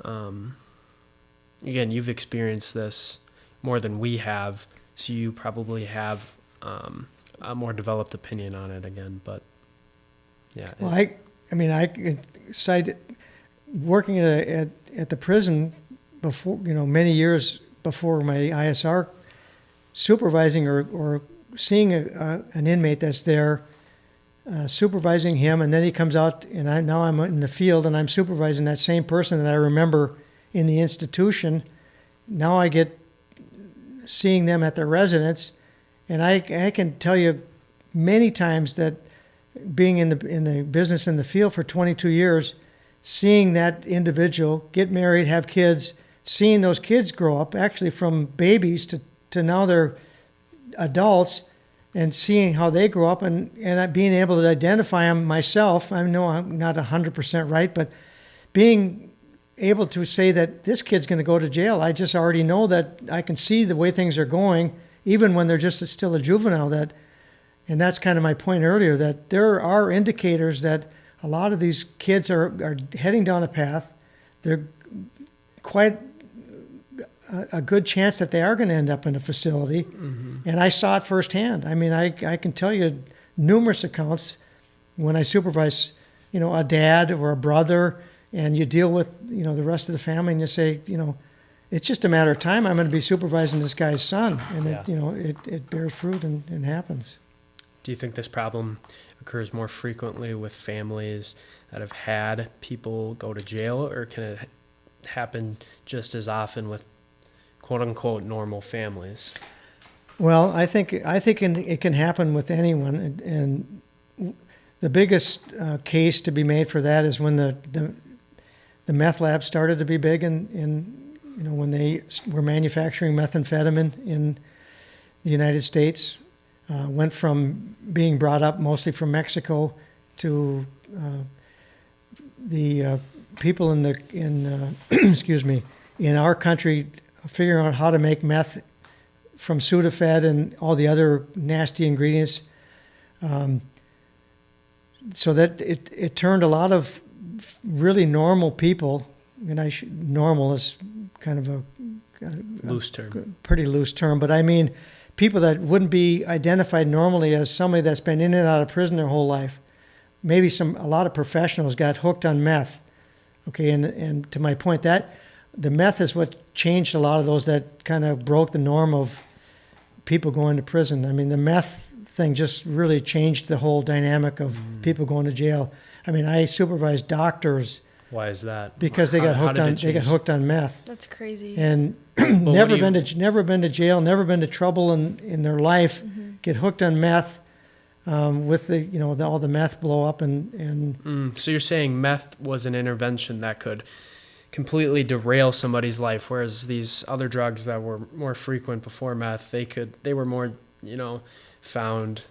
Again, you've experienced this more than we have, so you probably have a more developed opinion on it again. But yeah.
Well, I could cite working at the prison before, many years before my ISR, supervising or seeing an inmate that's there, supervising him, and then he comes out, and now I'm in the field and I'm supervising that same person that I remember in the institution. Now I get seeing them at their residence, and I can tell you many times that being in the business in the field for 22 years, seeing that individual get married, have kids, seeing those kids grow up, actually from babies to now they're adults, and seeing how they grow up, and being able to identify them myself. I know I'm not 100% right, but being able to say that this kid's going to go to jail, I just already know that I can see the way things are going, even when they're just still a juvenile. And that's kind of my point earlier, that there are indicators that a lot of these kids are heading down a path. They're quite a good chance that they are going to end up in a facility. Mm-hmm. And I saw it firsthand. I mean, I can tell you numerous accounts when I supervise, a dad or a brother, and you deal with, the rest of the family, and you say, it's just a matter of time. I'm going to be supervising this guy's son. And it bears fruit and happens.
Do you think this problem occurs more frequently with families that have had people go to jail, or can it happen just as often with quote-unquote normal families?
Well, I think it can happen with anyone, and the biggest case to be made for that is when the meth lab started to be big, and when they were manufacturing methamphetamine in the United States. Went from being brought up mostly from Mexico to the people in our country figuring out how to make meth from Sudafed and all the other nasty ingredients. So that it turned a lot of really normal people, and normal is kind of a
loose term,
pretty loose term, but I mean people that wouldn't be identified normally as somebody that's been in and out of prison their whole life. Maybe a lot of professionals got hooked on meth. Okay, and to my point, that the meth is what changed a lot of those, that kind of broke the norm of people going to prison. I mean, the meth thing just really changed the whole dynamic of people going to jail. I mean, I supervised doctors.
Why is that?
Because they got hooked on meth.
That's crazy.
And never been to jail, never been to trouble in their life. Mm-hmm. Get hooked on meth, with all the meth blow up and.
So you're saying meth was an intervention that could completely derail somebody's life, whereas these other drugs that were more frequent before meth, they were more found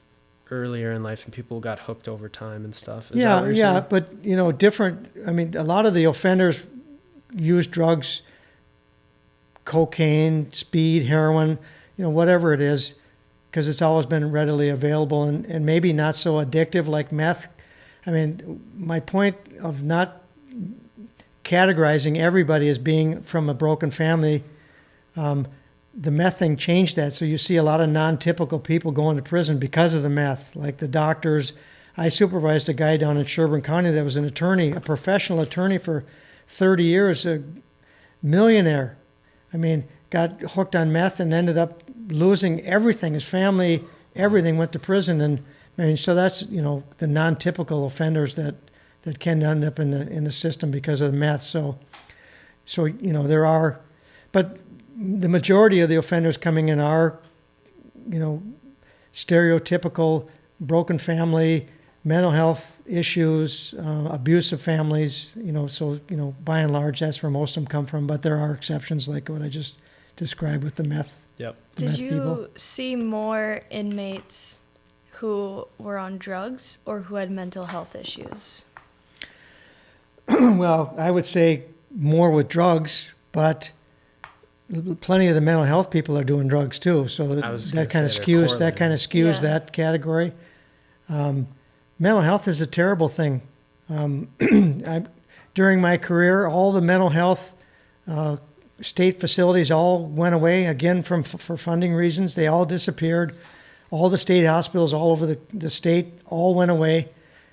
earlier in life, and people got hooked over time and stuff. Is that what you're saying?
But different. I mean, a lot of the offenders use drugs, cocaine, speed, heroin, whatever it is, because it's always been readily available and maybe not so addictive like meth. I mean, my point of not categorizing everybody as being from a broken family, the meth thing changed that. So you see a lot of non-typical people going to prison because of the meth, like the doctors. I supervised a guy down in Sherburne County that was an attorney, a professional attorney for 30 years, a millionaire. I mean, got hooked on meth and ended up losing everything. His family, everything, went to prison. And I mean, so that's, the non-typical offenders that can end up in the system because of meth. So there are, but the majority of the offenders coming in are, stereotypical broken family, mental health issues, abusive families, so, by and large, that's where most of them come from. But there are exceptions like what I just described with the meth.
Yep.
Did you see more inmates who were on drugs or who had mental health issues?
Well, I would say more with drugs, but plenty of the mental health people are doing drugs too. So that kind of skews that category. Mental health is a terrible thing. During my career, all the mental health state facilities all went away, again, for funding reasons. They all disappeared. All the state hospitals all over the state all went away.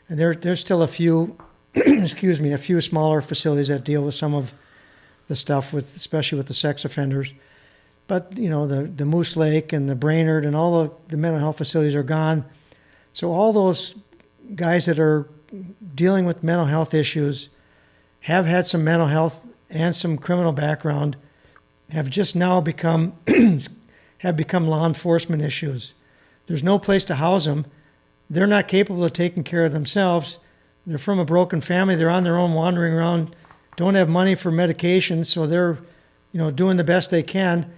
And there's still a few, a few smaller facilities that deal with some of the stuff, especially with the sex offenders. But, the Moose Lake and the Brainerd and all the mental health facilities are gone. So all those guys that are dealing with mental health issues have had some mental health and some criminal background, have just now become law enforcement issues. There's no place to house them. They're not capable of taking care of themselves. They're from a broken family. They're on their own, wandering around, don't have money for medication, so they're, doing the best they can.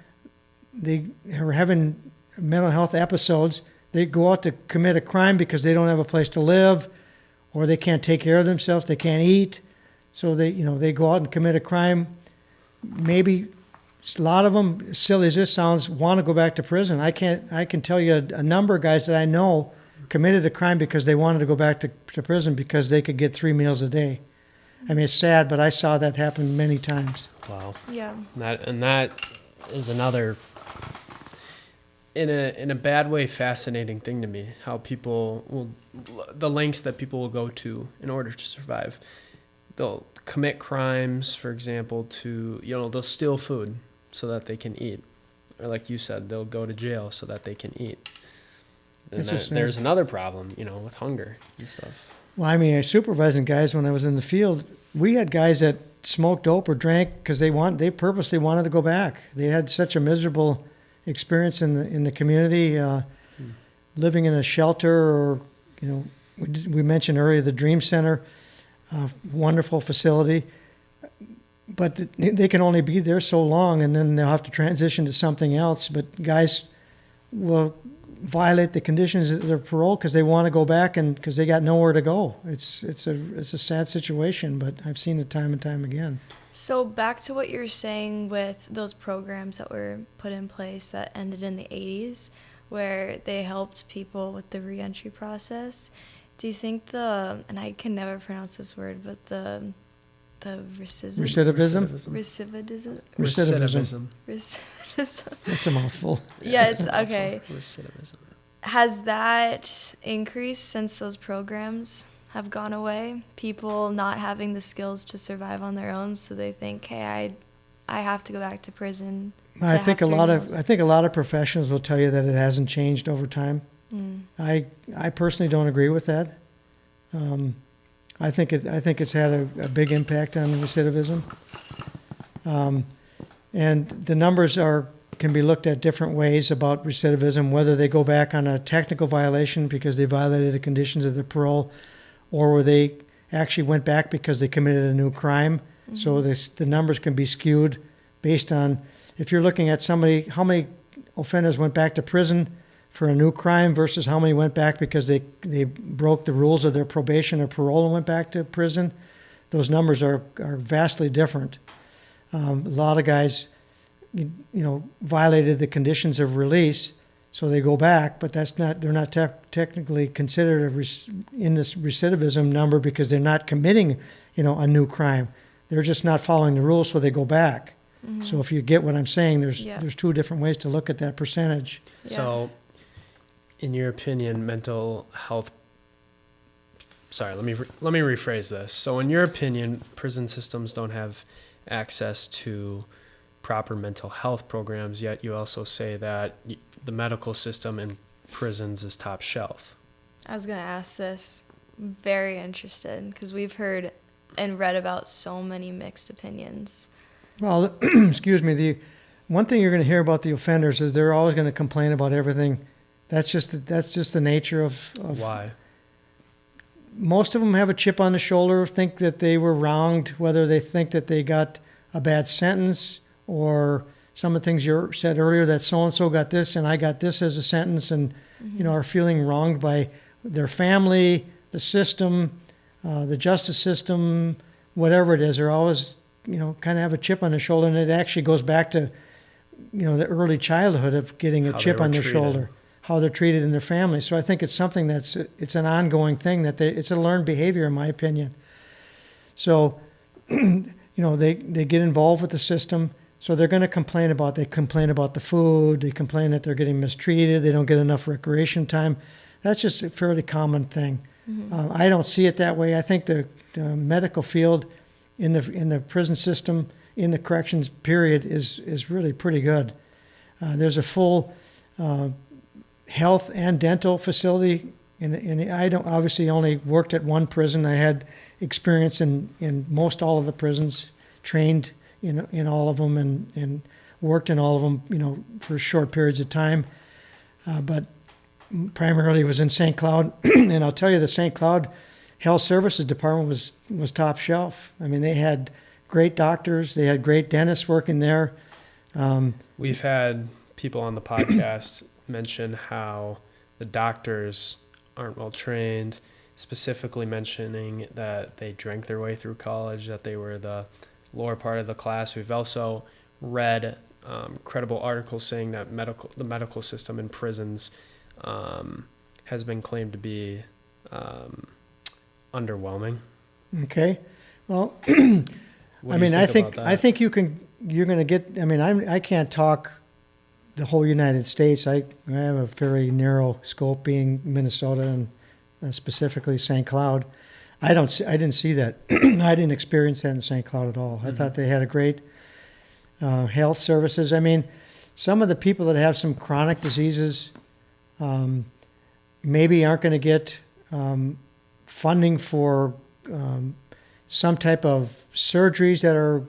They are having mental health episodes. They go out to commit a crime because they don't have a place to live, or they can't take care of themselves. They can't eat. So they go out and commit a crime. Maybe a lot of them, as silly as this sounds, want to go back to prison. I can tell you a number of guys that I know committed a crime because they wanted to go back to prison because they could get 3 meals a day. I mean, it's sad, but I saw that happen many times.
Wow.
Yeah.
That is another, in a bad way, fascinating thing to me. How the lengths that people will go to in order to survive. They'll commit crimes, for example, they'll steal food so that they can eat. Or like you said, they'll go to jail so that they can eat. And there's another problem, with hunger and stuff.
Well, I mean, supervising guys when I was in the field, we had guys that smoked dope or drank because they purposely wanted to go back. They had such a miserable experience in the community, living in a shelter, or we mentioned earlier the Dream Center, wonderful facility, but they can only be there so long, and then they'll have to transition to something else. But guys will violate the conditions of their parole because they want to go back and because they got nowhere to go. It's a sad situation, but I've seen it time and time again.
So back to what you're saying with those programs that were put in place that ended in the 80s, where they helped people with the reentry process. Do you think and I can never pronounce this word, but the
recidivism. That's a mouthful.
Yeah, it's okay.
Recidivism.
Has that increased since those programs have gone away? People not having the skills to survive on their own, so they think, hey, I have to go back to prison.
I think a lot of professionals will tell you that it hasn't changed over time. I personally don't agree with that. I think it's had a big impact on recidivism. And the numbers can be looked at different ways about recidivism, whether they go back on a technical violation because they violated the conditions of their parole, or where they actually went back because they committed a new crime. Mm-hmm. So the numbers can be skewed based on, if you're looking at somebody, how many offenders went back to prison for a new crime versus how many went back because they broke the rules of their probation or parole and went back to prison. Those numbers are vastly different. A lot of guys, violated the conditions of release, so they go back, but they're not technically considered in this recidivism number because they're not committing, a new crime. They're just not following the rules, so they go back. Mm-hmm. So if you get what I'm saying, there's two different ways to look at that percentage.
Yeah. So, in your opinion, sorry, let me rephrase this. So in your opinion, prison systems don't have access to proper mental health programs, yet you also say that the medical system in prisons is top shelf.
I was going to ask this. Very interested, because we've heard and read about so many mixed opinions.
Well, excuse me, the one thing you're going to hear about the offenders is they're always going to complain about everything. That's just the nature of
Why?
Most of them have a chip on the shoulder, think that they were wronged, whether they think that they got a bad sentence or some of the things you said earlier, that so-and-so got this and I got this as a sentence, and are feeling wronged by their family, the system, the justice system, whatever it is. They're always, kind of have a chip on their shoulder, and it actually goes back to, the early childhood of getting a chip on their shoulder, how they're treated in their family. So I think it's something it's an ongoing thing it's a learned behavior, in my opinion. So, they get involved with the system. So they're going to complain about the food. They complain that they're getting mistreated. They don't get enough recreation time. That's just a fairly common thing. I don't see it that way. I think the medical field in the prison system, in the corrections period, is really pretty good. There's a full health and dental facility, and I don't obviously only worked at one prison. I had experience in most all of the prisons, trained in all of them, and worked in all of them, for short periods of time. But primarily was in St. Cloud, and I'll tell you, the St. Cloud Health Services Department was top shelf. I mean, they had great doctors, they had great dentists working there.
We've had people on the podcast mention how the doctors aren't well trained, specifically mentioning that they drank their way through college, that they were the lower part of the class. We've also read credible articles saying that the medical system in prisons has been claimed to be underwhelming.
Okay, well,
I
think you're going to get. I can't talk the whole United States. I have a very narrow scope, being Minnesota and specifically St. Cloud. I didn't see that. I didn't experience that in St. Cloud at all. I thought they had a great health services. Some of the people that have some chronic diseases maybe aren't going to get funding for some type of surgeries that are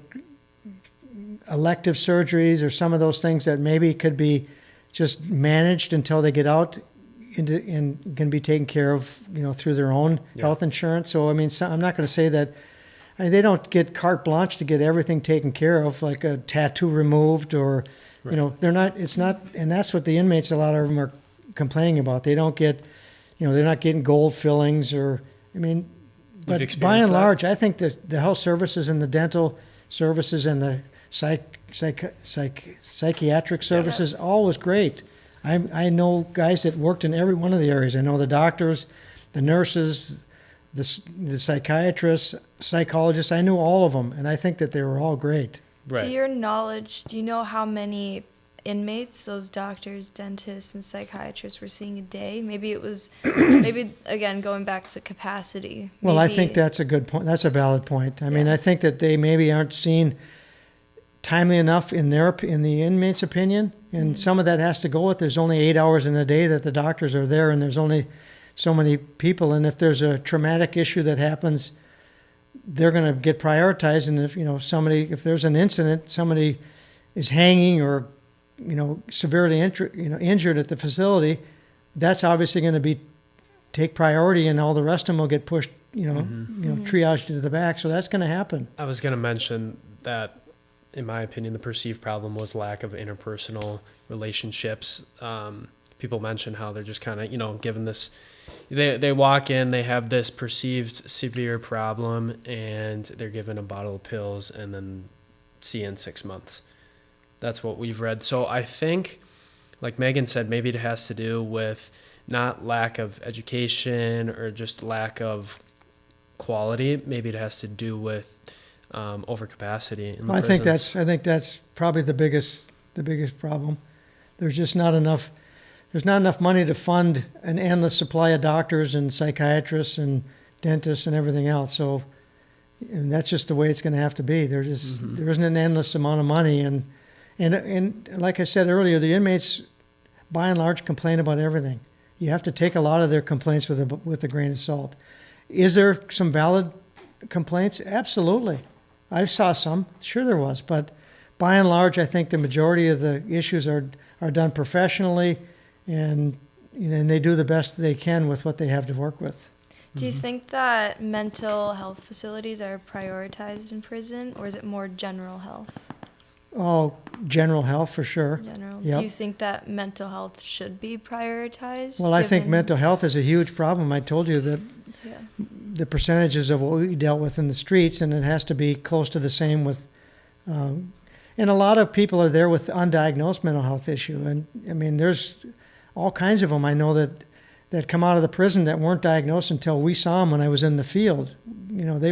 elective surgeries, or some of those things that maybe could be just managed until they get out and can be taken care of, through their own health insurance. So, I'm not going to say that they don't get carte blanche to get everything taken care of, like a tattoo removed, or, they're not, it's not, and that's what the inmates, a lot of them are complaining about. They don't get, they're not getting gold fillings, or, but by and large, I think that the health services and the dental services and the psychiatric services, all was great. I know guys that worked in every one of the areas. I know the doctors, the nurses, the psychiatrists, psychologists. I knew all of them, and I think that they were all great.
Right.
To your knowledge, do you know how many inmates those doctors, dentists, and psychiatrists were seeing a day? Maybe it was, again, going back to capacity.
Well, I think that's a good point. That's a valid point. I think that they maybe aren't seen timely enough in the inmate's opinion, and some of that has to go with there's only 8 hours in a day that the doctors are there, and there's only so many people, and if there's a traumatic issue that happens, they're going to get prioritized. And if there's an incident, somebody is hanging or severely injured at the facility, that's obviously going to take priority, and all the rest of them will get pushed, triaged to the back. So that's going to happen.
I was going to mention that, in my opinion, the perceived problem was lack of interpersonal relationships. People mention how they're just kind of, given this, they walk in, they have this perceived severe problem, and they're given a bottle of pills and then see you in 6 months. That's what we've read. So I think, like Megan said, maybe it has to do with not lack of education or just lack of quality. Maybe it has to do with overcapacity in the prisons.
I think that's probably the biggest problem. There's just not enough. There's not enough money to fund an endless supply of doctors and psychiatrists and dentists, and everything else. So, and that's just the way it's going to have to be. There isn't an endless amount of money, and like I said earlier, the inmates, by and large, complain about everything. You have to take a lot of their complaints with a grain of salt. Is there some valid complaints? Absolutely. I saw some. Sure there was. But by and large, I think the majority of the issues are done professionally, and they do the best they can with what they have to work with.
Do you think that mental health facilities are prioritized in prison, or is it more general health?
Oh, general health for sure.
General.
Yep.
Do you think that mental health should be prioritized?
Well, I think mental health is a huge problem. I told you that the percentages of what we dealt with in the streets, and it has to be close to the same with, and a lot of people are there with undiagnosed mental health issue. And I mean, there's all kinds of them I know that come out of the prison that weren't diagnosed until we saw them when I was in the field. They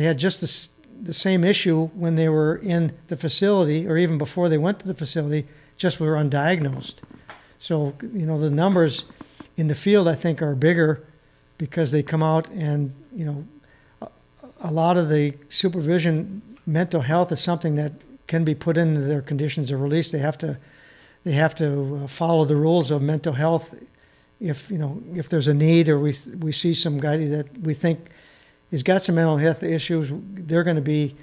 had just the same issue when they were in the facility, or even before they went to the facility, just were undiagnosed. So, the numbers in the field, I think, are bigger because they come out and, a lot of the supervision, mental health is something that can be put into their conditions of release. They have to follow the rules of mental health. If there's a need, or we see some guy that we think has got some mental health issues, they're going to be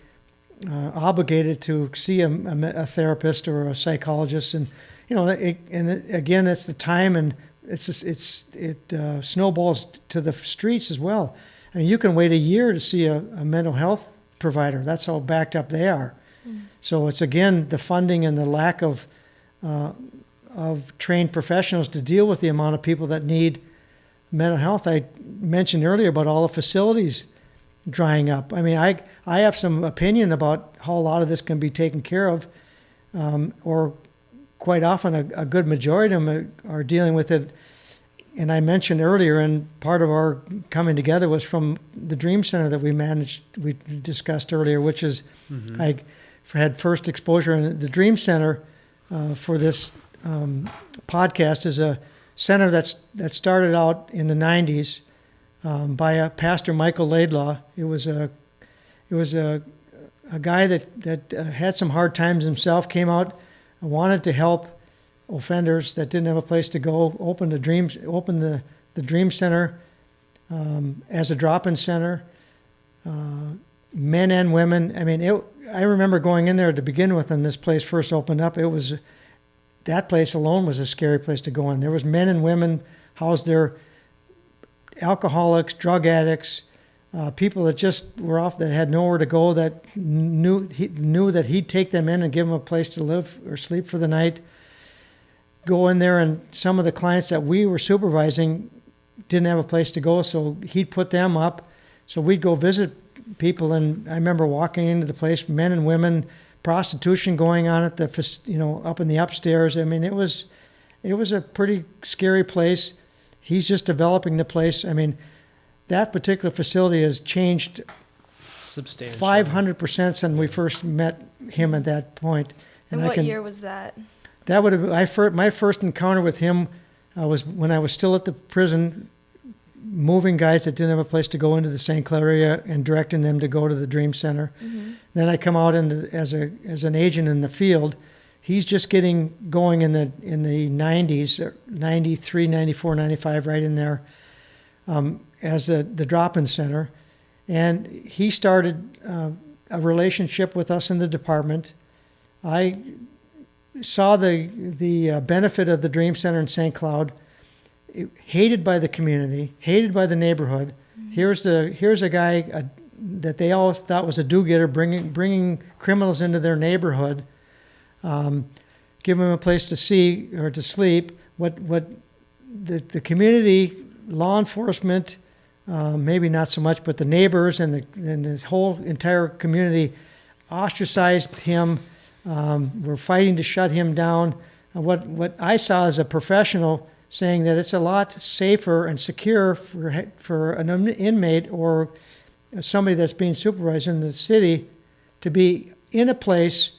obligated to see a therapist or a psychologist. And again, it's the time, and it snowballs to the streets as well. I mean, you can wait a year to see a mental health provider. That's how backed up they are. So it's, again, the funding and the lack of trained professionals to deal with the amount of people that need mental health. I mentioned earlier about all the facilities drying up. I mean, I have some opinion about how a lot of this can be taken care of, or quite often a good majority of them are dealing with it. And I mentioned earlier, and part of our coming together was from the Dream Center that we discussed earlier, which is I had first exposure in the Dream Center for this podcast. Is a center that started out in the 90s by a pastor, Michael Laidlaw. It was a guy that had some hard times himself, came out, wanted to help offenders that didn't have a place to go, opened the Dream Center as a drop-in center, men and women. I mean, I remember going in there to begin with when this place first opened up. That place alone was a scary place to go in. There was men and women housed there, alcoholics, drug addicts, people that just were off, that had nowhere to go, that knew that he'd take them in and give them a place to live or sleep for the night. Go in there, and some of the clients that we were supervising didn't have a place to go, so he'd put them up. So we'd go visit people, and I remember walking into the place, men and women, prostitution going on at up in the upstairs. I mean, it was a pretty scary place. He's just developing the place. I mean, that particular facility has changed
substantially,
500% since we first met him at that point.
And what year was that?
That would have my first encounter with him was when I was still at the prison, moving guys that didn't have a place to go into the St. Clair area and directing them to go to the Dream Center. Then I come out as an agent in the field. He's just getting going in the 90s, 93, 94, 95, right in there, as the drop-in center. And he started a relationship with us in the department. I saw the benefit of the Dream Center in St. Cloud, hated by the community, hated by the neighborhood. Here's a guy that they all thought was a do-getter, bringing criminals into their neighborhood, give them a place to see or to sleep. What the community, law enforcement, maybe not so much, but the neighbors and this whole entire community ostracized him. We're fighting to shut him down. What I saw as a professional saying that it's a lot safer and secure for an inmate or somebody that's being supervised in the city to be in a place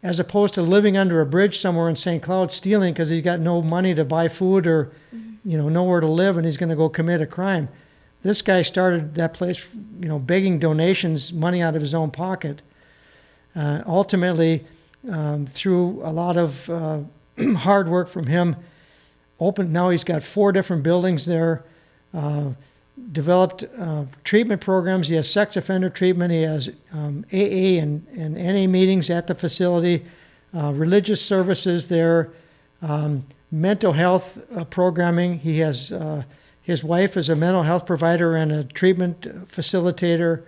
as opposed to living under a bridge somewhere in St. Cloud, stealing because he's got no money to buy food or nowhere to live, and he's going to go commit a crime. This guy started that place, begging donations, money out of his own pocket. Ultimately, through a lot of hard work from him, now he's got 4 different buildings there, developed treatment programs. He has sex offender treatment. He has AA and NA meetings at the facility, religious services there, mental health programming. He has his wife is a mental health provider and a treatment facilitator.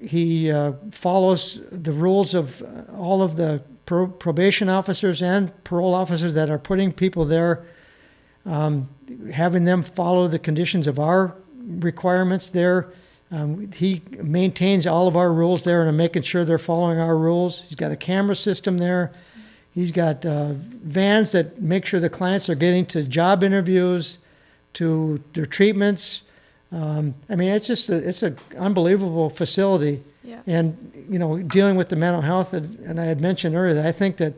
He follows the rules of all of the probation officers and parole officers that are putting people there, having them follow the conditions of our requirements there. He maintains all of our rules there and making sure they're following our rules. He's got a camera system there. He's got vans that make sure the clients are getting to job interviews, to their treatments. It's an unbelievable facility.
Yeah.
And, dealing with the mental health, and I had mentioned earlier that I think that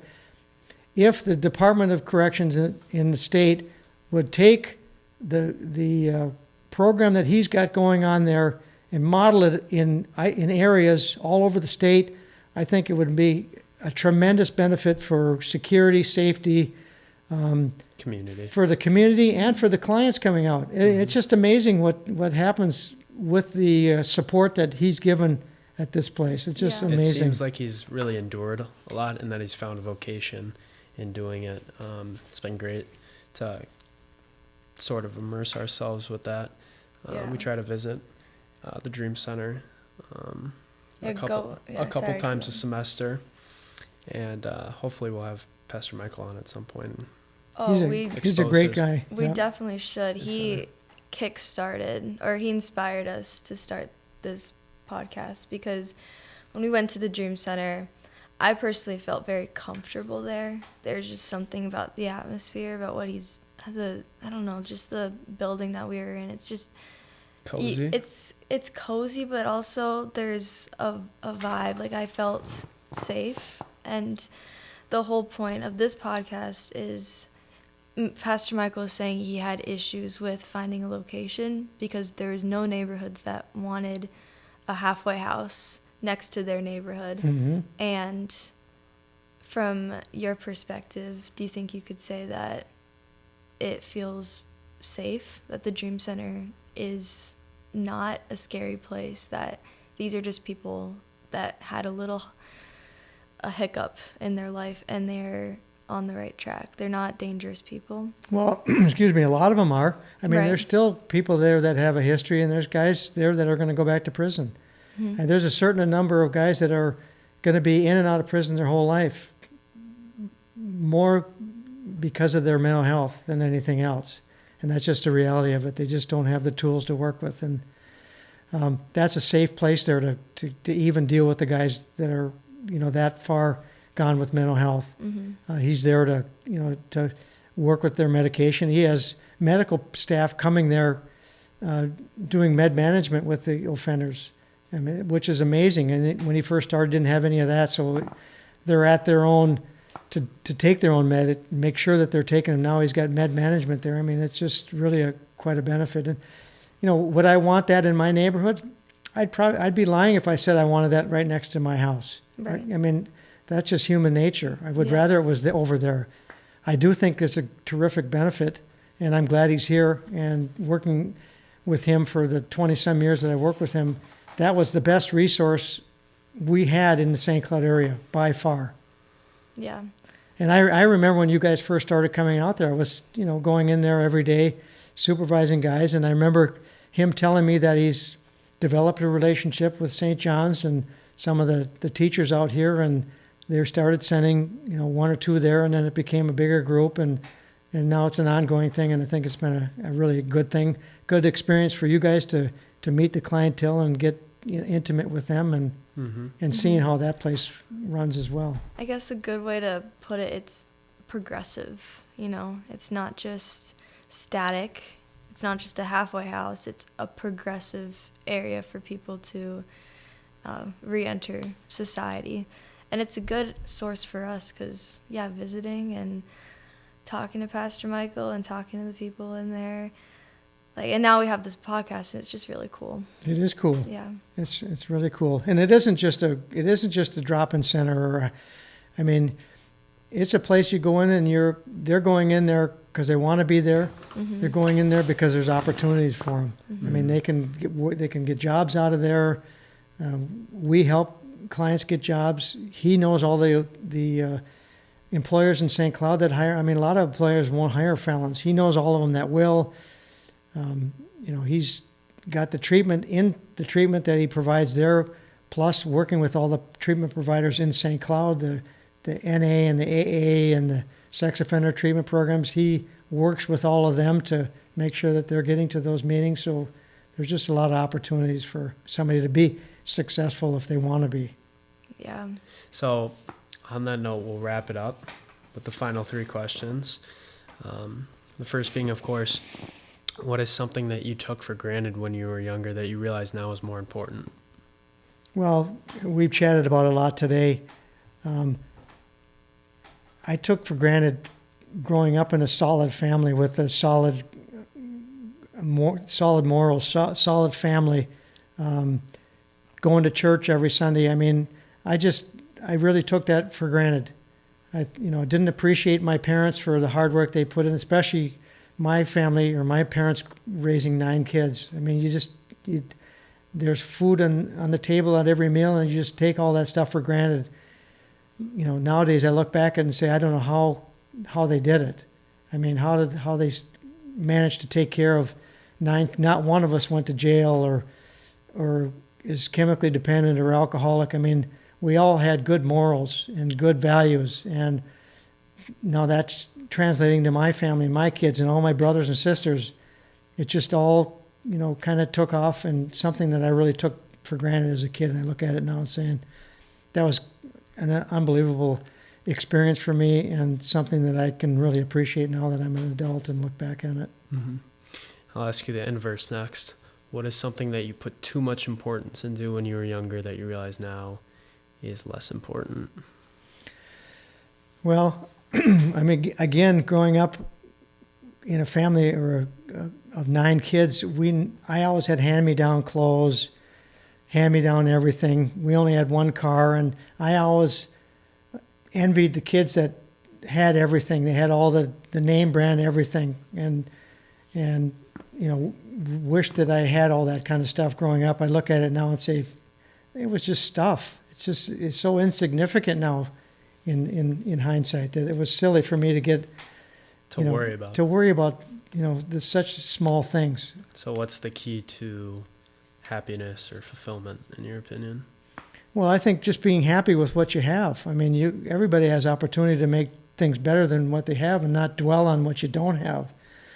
if the Department of Corrections in the state would take the program that he's got going on there and model it in areas all over the state, I think it would be a tremendous benefit for security, safety,
community,
for the community and for the clients coming out. It's just amazing what happens with the support that he's given at this place. It's just amazing.
It seems like he's really endured a lot and that he's found a vocation in doing it. It's been great to sort of immerse ourselves with that. We try to visit the Dream Center a couple times a semester, and hopefully we'll have Pastor Michael on at some point.
Oh,
he's a great guy.
We definitely should. He inspired us to start this podcast, because when we went to the Dream Center, I personally felt very comfortable there. There's just something about the atmosphere, about just the building that we were in. It's just
cozy.
It's cozy, but also there's a vibe. Like, I felt safe, and the whole point of this podcast is Pastor Michael was saying he had issues with finding a location because there was no neighborhoods that wanted a halfway house next to their neighborhood.
Mm-hmm.
And from your perspective, do you think you could say that it feels safe, that the Dream Center is not a scary place, that these are just people that had a hiccup in their life and they're on the right track? They're not dangerous people?
Well, excuse me, a lot of them are. I mean,
Right.
There's still people there that have a history, and there's guys there that are going to go back to prison.
Mm-hmm.
And there's a certain number of guys that are going to be in and out of prison their whole life, more because of their mental health than anything else. And that's just a reality of it. They just don't have the tools to work with. And that's a safe place there to even deal with the guys that are, that far gone with mental health.
Mm-hmm.
He's there to work with their medication. He has medical staff coming there doing med management with the offenders, which is amazing. And when he first started, didn't have any of that. So they're at their own to take their own med, make sure that they're taking them. Now he's got med management there. I mean, it's just really quite a benefit. And would I want that in my neighborhood? I'd be lying if I said I wanted that right next to my house.
Right.
I mean, that's just human nature. I would rather it was over there. I do think it's a terrific benefit, and I'm glad he's here and working with him for the 20-some years that I worked with him. That was the best resource we had in the St. Cloud area by far.
Yeah.
And I remember when you guys first started coming out there, I was, going in there every day, supervising guys, and I remember him telling me that he's developed a relationship with St. John's and some of the teachers out here, and they started sending, one or two there, and then it became a bigger group, and now it's an ongoing thing, and I think it's been a really good thing, good experience for you guys to meet the clientele and get intimate with them and seeing how that place runs as well.
I guess a good way to put it, it's progressive, It's not just static. It's not just a halfway house. It's a progressive area for people to re-enter society. And it's a good source for us because, visiting and talking to Pastor Michael and talking to the people in there, Like, and now we have this podcast, and it's just really cool.
It is cool.
Yeah.
It's really cool, and it isn't just a drop-in center. I mean, it's a place you go in and they're going in there because they want to be there.
Mm-hmm.
They're going in there because there's opportunities for them.
Mm-hmm.
I mean, they can get jobs out of there. We help clients get jobs. He knows all the employers in St. Cloud that hire. I mean, a lot of employers won't hire felons. He knows all of them that will. He's got the treatment that he provides there, plus working with all the treatment providers in St. Cloud, the NA and the AA and the sex offender treatment programs. He works with all of them to make sure that they're getting to those meetings. So there's just a lot of opportunities for somebody to be successful if they want to be.
Yeah.
So on that note, we'll wrap it up with the final 3 questions. The first being, of course, what is something that you took for granted when you were younger that you realize now is more important?
Well, we've chatted about it a lot today. I took for granted growing up in a solid family with a solid morals, solid family, going to church every Sunday. I mean, I really took that for granted. I didn't appreciate my parents for the hard work they put in, especially my family or my parents raising 9 kids. I mean, there's food on the table at every meal, and you just take all that stuff for granted. Nowadays I look back and say, I don't know how they did it. I mean, how they managed to take care of 9. Not one of us went to jail or is chemically dependent or alcoholic. I mean, we all had good morals and good values, and now that's translating to my family, my kids, and all my brothers and sisters. It just all, kind of took off, and something that I really took for granted as a kid. And I look at it now and saying, that was an unbelievable experience for me, and something that I can really appreciate now that I'm an adult and look back on it.
Mm-hmm. I'll ask you the inverse next. What is something that you put too much importance into when you were younger that you realize now is less important?
Well, I mean, again, growing up in a family of 9 kids, I always had hand-me-down clothes, hand-me-down everything. We only had 1 car, and I always envied the kids that had everything. They had all the name brand everything, and wished that I had all that kind of stuff growing up. I look at it now and say, it was just stuff. It's so insignificant now in hindsight that it was silly for me to worry about such small things.
So what's the key to happiness or fulfillment in your opinion?
Well, I think just being happy with what you have. I mean, everybody has opportunity to make things better than what they have and not dwell on what you don't have.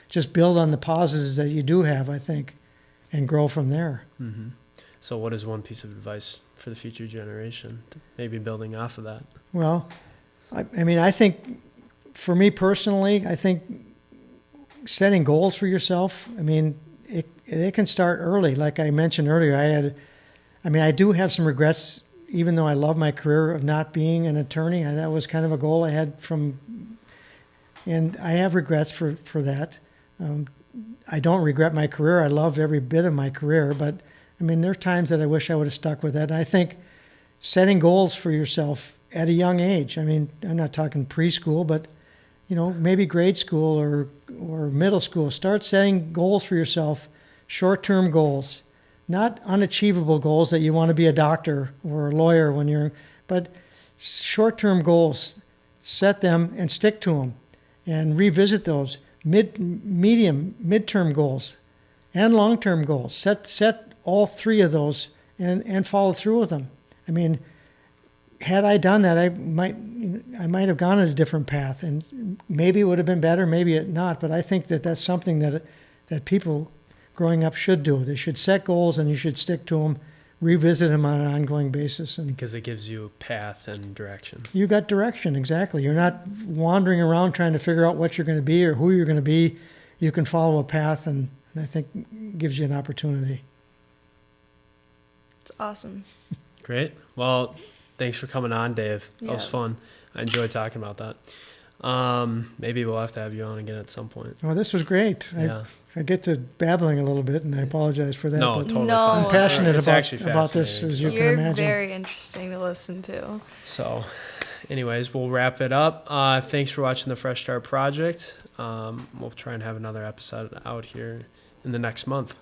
Just build on the positives that you do have, I think, and grow from there.
Mm-hmm. So what is one piece of advice for the future generation, maybe building off of that?
Well, I think for me personally, I think setting goals for yourself, I mean, it can start early. Like I mentioned earlier, I do have some regrets, even though I love my career, of not being an attorney. That was kind of a goal I had and I have regrets for that. I don't regret my career. I love every bit of my career, but I mean, there are times that I wish I would have stuck with that. And I think setting goals for yourself at a young age, I mean, I'm not talking preschool, but, maybe grade school or middle school. Start setting goals for yourself, short-term goals, not unachievable goals that you want to be a doctor or a lawyer but short-term goals. Set them and stick to them and revisit those. Midterm goals and long-term goals. Set all 3 of those and follow through with them. I mean, had I done that, I might have gone in a different path, and maybe it would have been better, maybe it not. But I think that that's something that people growing up should do. They should set goals, and you should stick to them, revisit them on an ongoing basis. And
because it gives you path and direction.
You got direction, exactly. You're not wandering around trying to figure out what you're going to be or who you're going to be. You can follow a path, and I think it gives you an opportunity.
It's awesome.
Great. Well, thanks for coming on, Dave. That was fun. I enjoyed talking about that. Maybe we'll have to have you on again at some point.
Well, this was great.
Yeah.
I get to babbling a little bit, and I apologize for that.
No,
but
totally
No.
fine.
I'm passionate
It's actually
about this,
fascinating,
as
so-
you can
You're
imagine.
very interesting to listen to.
So, anyways, we'll wrap it up. Thanks for watching the Fresh Start Project. We'll try and have another episode out here in the next month.